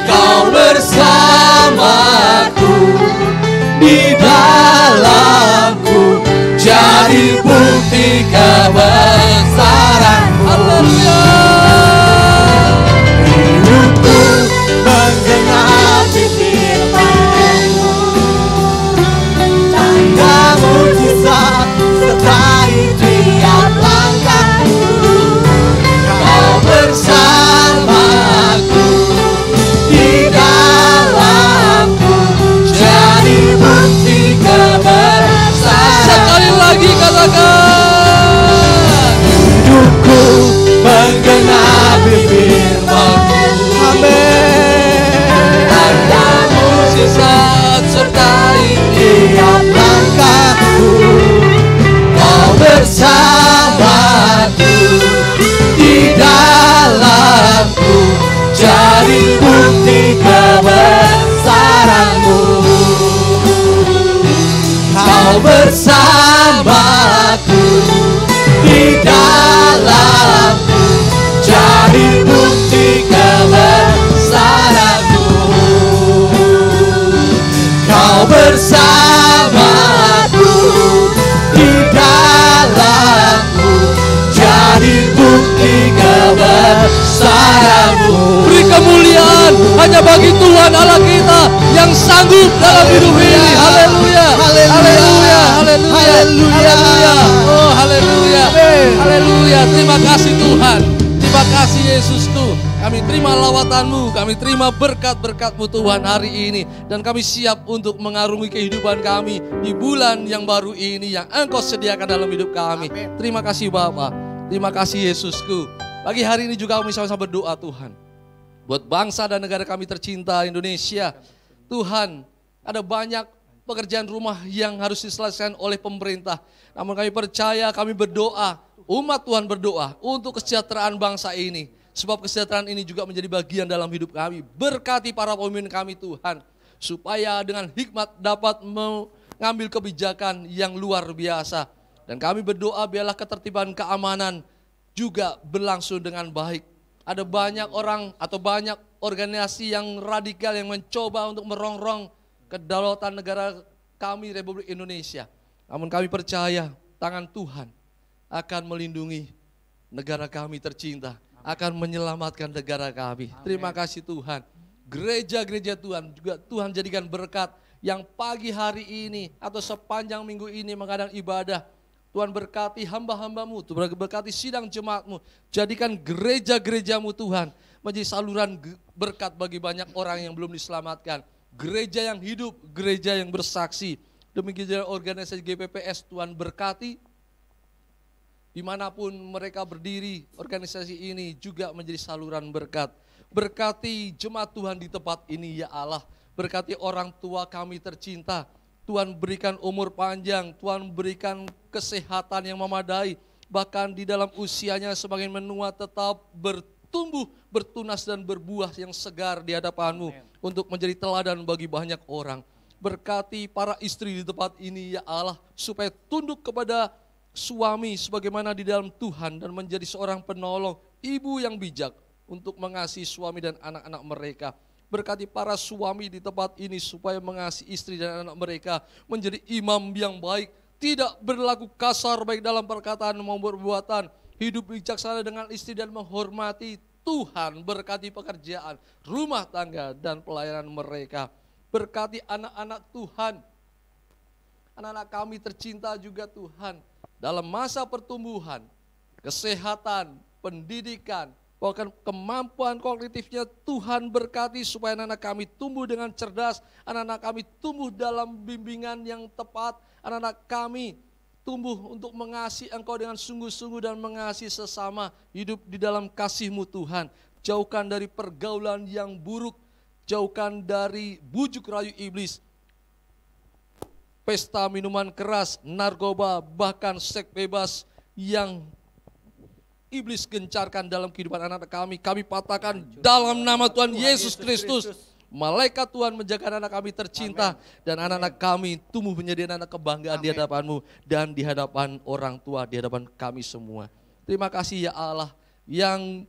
Kau bersamaku, di dalamku, jadi bukti kebesaran-Mu. Haleluya. Hidupku menggenapi firman-Mu, tanda mujizat sertai tiap langkahku. Kau bersamaku, di dalamku, jadi bukti kebesaran. Sekali lagi katakan. Hidupku menggenapi firman-Mu. Amin. Tanda mukjizat sertai Tiap langkahku, Kau bersamaku, di dalamku, jadi bukti kebesaran-Mu. Kau bersamaku, di dalamku, jadi bukti kebesaran-Mu. Kau bersamaku, di dalamku, jadi bukti kebesaran-Mu. Beri kemuliaan hanya bagi Tuhan Allah kita yang sanggup dalam hidup ini. Haleluya. Haleluya. Haleluya. Haleluya. Oh, haleluya. Haleluya. Terima kasih Tuhan. Terima kasih Yesusku. Kami terima lawatan-Mu, kami terima berkat-berkat-Mu Tuhan hari ini. Dan kami siap untuk mengarungi kehidupan kami di bulan yang baru ini yang Engkau sediakan dalam hidup kami. Terima kasih Bapa, terima kasih Yesusku. Pagi hari ini juga kami sama-sama berdoa Tuhan. Buat bangsa dan negara kami tercinta Indonesia. Tuhan, ada banyak pekerjaan rumah yang harus diselesaikan oleh pemerintah. Namun kami percaya, kami berdoa, umat Tuhan berdoa untuk kesejahteraan bangsa ini. Sebab kesejahteraan ini juga menjadi bagian dalam hidup kami. Berkati para pemimpin kami Tuhan. Supaya dengan hikmat dapat mengambil kebijakan yang luar biasa. Dan kami berdoa biarlah ketertiban keamanan juga berlangsung dengan baik. Ada banyak orang atau banyak organisasi yang radikal yang mencoba untuk merongrong kedaulatan negara kami Republik Indonesia. Namun kami percaya tangan Tuhan akan melindungi negara kami tercinta. Akan menyelamatkan negara kami. Terima kasih Tuhan. Gereja-gereja Tuhan juga Tuhan jadikan berkat yang pagi hari ini atau sepanjang minggu ini menghadang ibadah. Tuhan berkati hamba-hamba-Mu, Tuhan berkati sidang jemaat-Mu. Jadikan gereja-gereja-Mu Tuhan menjadi saluran berkat bagi banyak orang yang belum diselamatkan. Gereja yang hidup, gereja yang bersaksi. Demikian organisasi GPPS Tuhan berkati. Dimanapun mereka berdiri, organisasi ini juga menjadi saluran berkat. Berkati jemaat Tuhan di tempat ini ya Allah. Berkati orang tua kami tercinta. Tuhan berikan umur panjang, Tuhan berikan kesehatan yang memadai. Bahkan di dalam usianya semakin menua tetap bertumbuh, bertunas dan berbuah yang segar di hadapan-Mu. Untuk menjadi teladan bagi banyak orang. Berkati para istri di tempat ini ya Allah. Supaya tunduk kepada suami sebagaimana di dalam Tuhan dan menjadi seorang penolong, ibu yang bijak untuk mengasihi suami dan anak-anak mereka. Berkati para suami di tempat ini supaya mengasihi istri dan anak mereka, menjadi imam yang baik, tidak berlaku kasar baik dalam perkataan maupun perbuatan, hidup bijaksana dengan istri dan menghormati Tuhan. Berkati pekerjaan, rumah tangga dan pelayanan mereka. Berkati anak-anak Tuhan, anak-anak kami tercinta juga Tuhan. Dalam masa pertumbuhan, kesehatan, pendidikan, bahkan kemampuan kognitifnya Tuhan berkati supaya anak-anak kami tumbuh dengan cerdas, anak-anak kami tumbuh dalam bimbingan yang tepat, anak-anak kami tumbuh untuk mengasihi Engkau dengan sungguh-sungguh dan mengasihi sesama, hidup di dalam kasih-Mu Tuhan. Jauhkan dari pergaulan yang buruk, jauhkan dari bujuk rayu iblis, pesta minuman keras, narkoba, bahkan seks bebas yang iblis gencarkan dalam kehidupan anak-anak kami. Kami patahkan dalam nama Tuhan Yesus Kristus. Malaikat Tuhan menjaga anak kami tercinta. Dan anak-anak kami tumbuh menjadi anak kebanggaan di hadapan-Mu. Dan di hadapan orang tua, di hadapan kami semua. Terima kasih ya Allah. Yang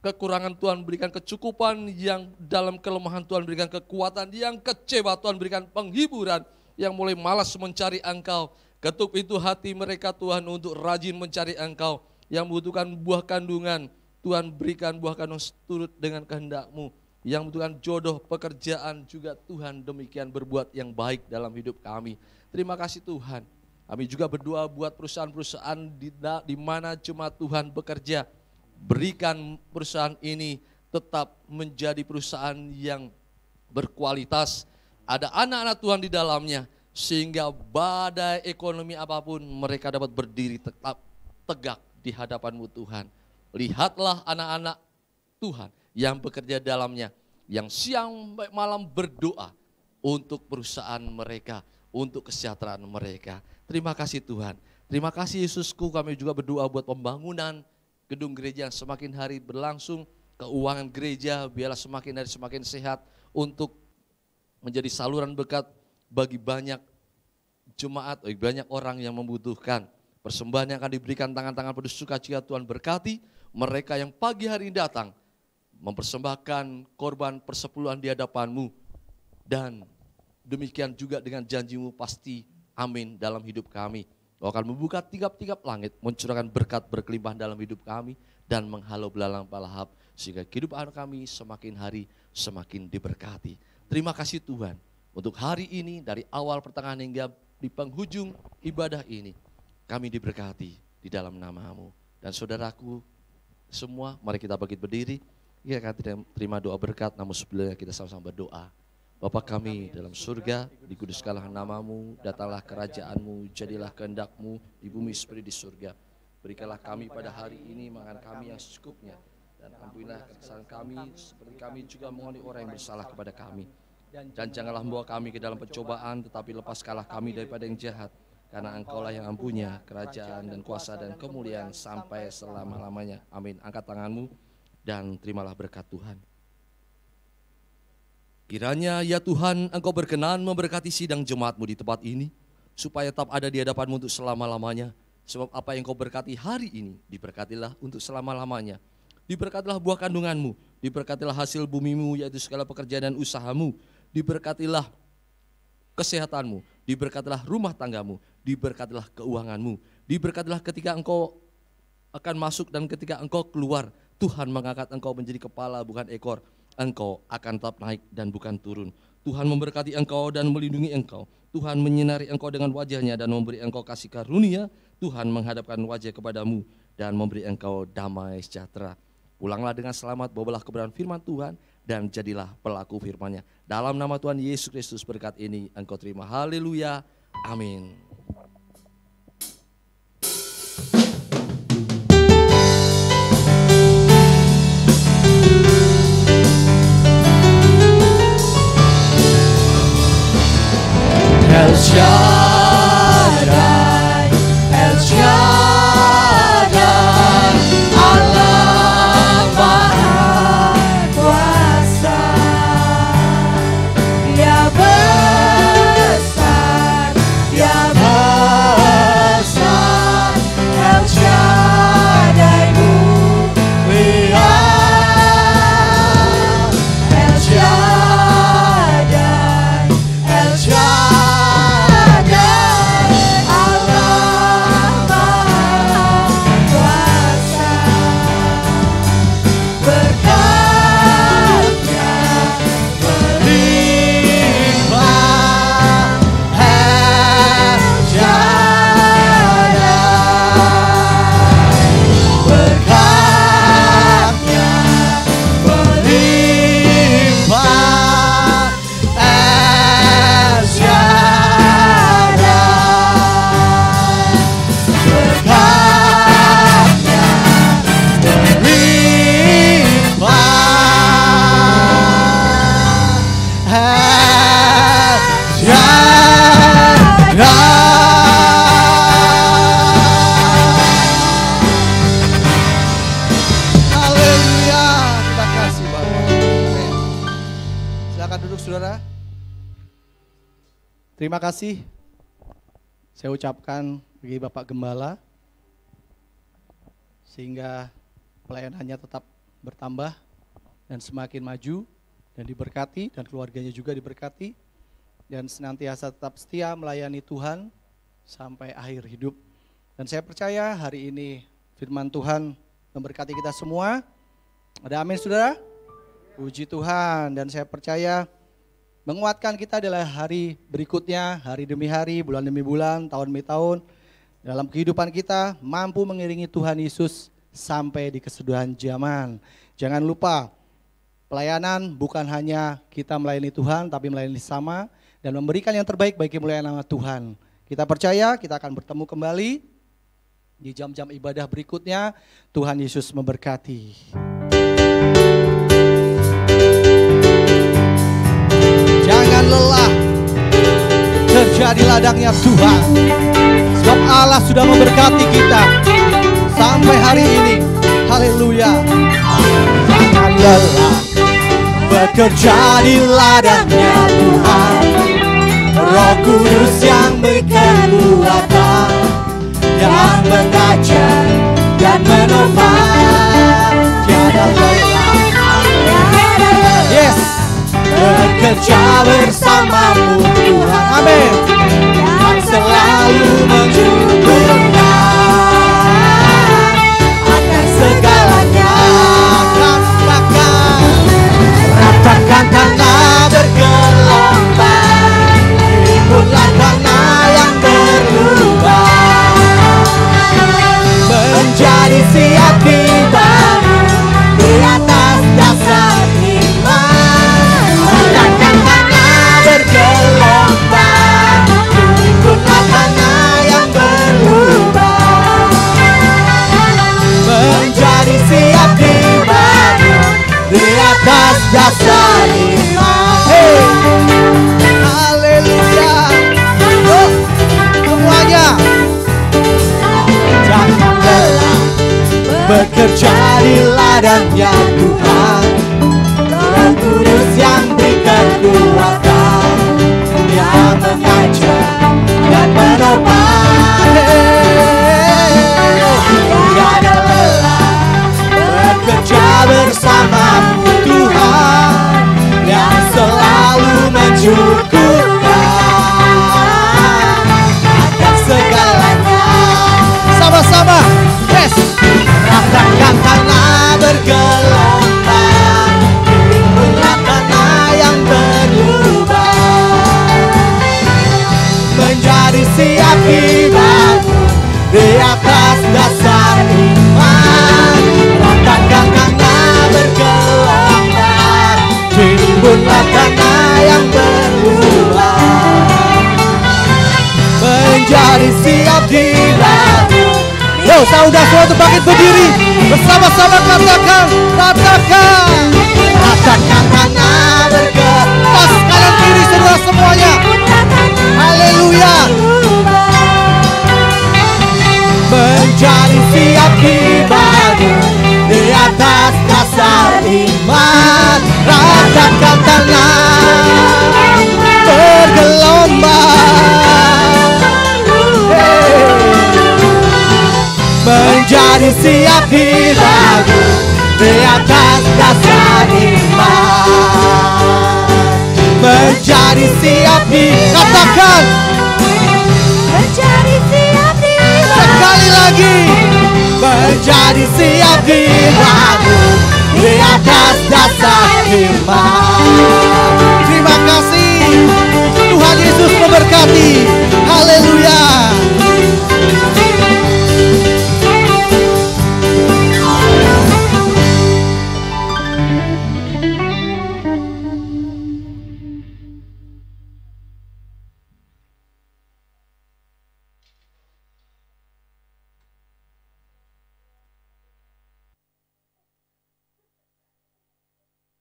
kekurangan Tuhan berikan kecukupan. Yang dalam kelemahan Tuhan berikan kekuatan. Yang kecewa Tuhan berikan penghiburan. Yang mulai malas mencari Engkau, ketuk pintu hati mereka Tuhan untuk rajin mencari Engkau. Yang membutuhkan buah kandungan, Tuhan berikan buah kandungan seturut dengan kehendak-Mu. Yang membutuhkan jodoh, pekerjaan juga Tuhan demikian berbuat yang baik dalam hidup kami. Terima kasih Tuhan. Kami juga berdoa buat perusahaan-perusahaan di mana jemaat Tuhan bekerja. Berikan perusahaan ini tetap menjadi perusahaan yang berkualitas. Ada anak-anak Tuhan di dalamnya, sehingga badai ekonomi apapun mereka dapat berdiri tetap tegak di hadapan-Mu Tuhan. Lihatlah anak-anak Tuhan yang bekerja dalamnya, yang siang malam berdoa untuk perusahaan mereka, untuk kesejahteraan mereka. Terima kasih Tuhan. Terima kasih Yesusku, kami juga berdoa buat pembangunan gedung gereja yang semakin hari berlangsung, keuangan gereja biarlah semakin hari semakin sehat untuk menjadi saluran berkat bagi banyak jemaat, bagi banyak orang yang membutuhkan. Persembahan yang akan diberikan tangan-tangan penuh sukacita Tuhan berkati mereka yang pagi hari ini datang mempersembahkan korban persepuluhan di hadapan-Mu. Dan demikian juga dengan janji-Mu pasti amin dalam hidup kami. Kau akan membuka tiap-tiap langit, mencurahkan berkat berkelimpahan dalam hidup kami dan menghalau belalang balahap sehingga kehidupan kami semakin hari semakin diberkati. Terima kasih Tuhan untuk hari ini dari awal pertengahan hingga di penghujung ibadah ini. Kami diberkati di dalam nama-Mu. Dan saudaraku semua, mari kita bangkit berdiri. Kita akan terima doa berkat, namun sebelumnya kita sama-sama berdoa. Bapa kami dalam surga, dikuduskanlah namamu, datanglah kerajaanmu, jadilah kehendak-mu di bumi seperti di surga. Berikanlah kami pada hari ini makan kami yang secukupnya, dan ampunilah kesalahan kami seperti kami juga mengampuni orang yang bersalah kepada kami. Dan janganlah membawa kami ke dalam pencobaan, tetapi lepaskanlah kami daripada yang jahat, karena Engkaulah yang mempunyai kerajaan dan kuasa dan kemuliaan sampai selama-lamanya. Amin. Angkat tanganmu dan terimalah berkat Tuhan. Kiranya ya Tuhan, Engkau berkenan memberkati sidang jemaat-Mu di tempat ini, supaya tetap ada di hadapan-Mu untuk selama-lamanya. Sebab apa yang Kau berkati hari ini, diberkatilah untuk selama-lamanya. Diberkatilah buah kandungan-Mu, diberkatilah hasil bumi-Mu, yaitu segala pekerjaan dan usaha-Mu. Diberkatilah kesehatan-Mu, diberkatilah rumah tangga-Mu, diberkatilah keuangan-Mu. Diberkatilah ketika Engkau akan masuk dan ketika Engkau keluar. Tuhan mengangkat Engkau menjadi kepala bukan ekor. Engkau akan tetap naik dan bukan turun. Tuhan memberkati engkau dan melindungi engkau. Tuhan menyinari engkau dengan wajahnya dan memberi engkau kasih karunia. Tuhan menghadapkan wajah kepadamu dan memberi engkau damai sejahtera. Pulanglah dengan selamat, bawalah kebenaran firman Tuhan dan jadilah pelaku firman-Nya. Dalam nama Tuhan Yesus Kristus berkat ini engkau terima. Haleluya. Amin. El Shaddai, El Shaddai, Allah Maha Kuasa. Dia besar, Dia besar, El Shaddai mulia. El Shaddai, El Shaddai. Terima kasih saya ucapkan bagi Bapak Gembala sehingga pelayanannya tetap bertambah dan semakin maju dan diberkati dan keluarganya juga diberkati dan senantiasa tetap setia melayani Tuhan sampai akhir hidup. Dan saya percaya hari ini firman Tuhan memberkati kita semua. Ada amin saudara? Puji Tuhan. Dan saya percaya menguatkan kita adalah hari berikutnya, hari demi hari, bulan demi bulan, tahun demi tahun. Dalam kehidupan kita mampu mengiringi Tuhan Yesus sampai di kesudahan zaman. Jangan lupa, pelayanan bukan hanya kita melayani Tuhan, tapi melayani sama dan memberikan yang terbaik bagi kemuliaan nama Tuhan. Kita percaya kita akan bertemu kembali di jam-jam ibadah berikutnya. Tuhan Yesus memberkati. Jangan lelah, kerja di ladangnya Tuhan. Sebab Allah sudah memberkati kita sampai hari ini. Haleluya. Jangan lelah, bekerja di ladangnya Tuhan. Roh Kudus yang berkekuatan, yang mengajar dan menopang. Tiada lelah, yes, bekerja bersamamu Tuhan, amin. Dan selalu menyempurnakan akan segalanya. Ratakan tanah bergelombang, timbullah tanah yang berlubang, menjadi siap dibangun di atas dasar padanya Tuhan, Roh Kudus yang beri kekuatan, yang mengajar dan menopang. Tiada lelah bekerja bersamamu Tuhan, yang selalu mencukupkan akan segalanya. Sama-sama, yes. Ratakan tanah bergelombang, timbullah tanah yang berlubang, menjadi siap dibangun di atas dasar iman. Ratakan tanah bergelombang, timbullah tanah yang berlubang, menjadi siap dibangun. Yo, saudara semua bangkit berdiri, bersama-sama katakan, ratakan. Ratakan tanah bergelombang, tas kanan kiri saudara semuanya. Haleluya. Menjadi siap dibangun di atas dasar iman. Ratakan tanah bergelombang, menjadi siap dibangun di atas dasar iman. Menjadi siap dikatakan, menjadi siap dibangun. Sekali lagi, menjadi siap dibangun di atas dasar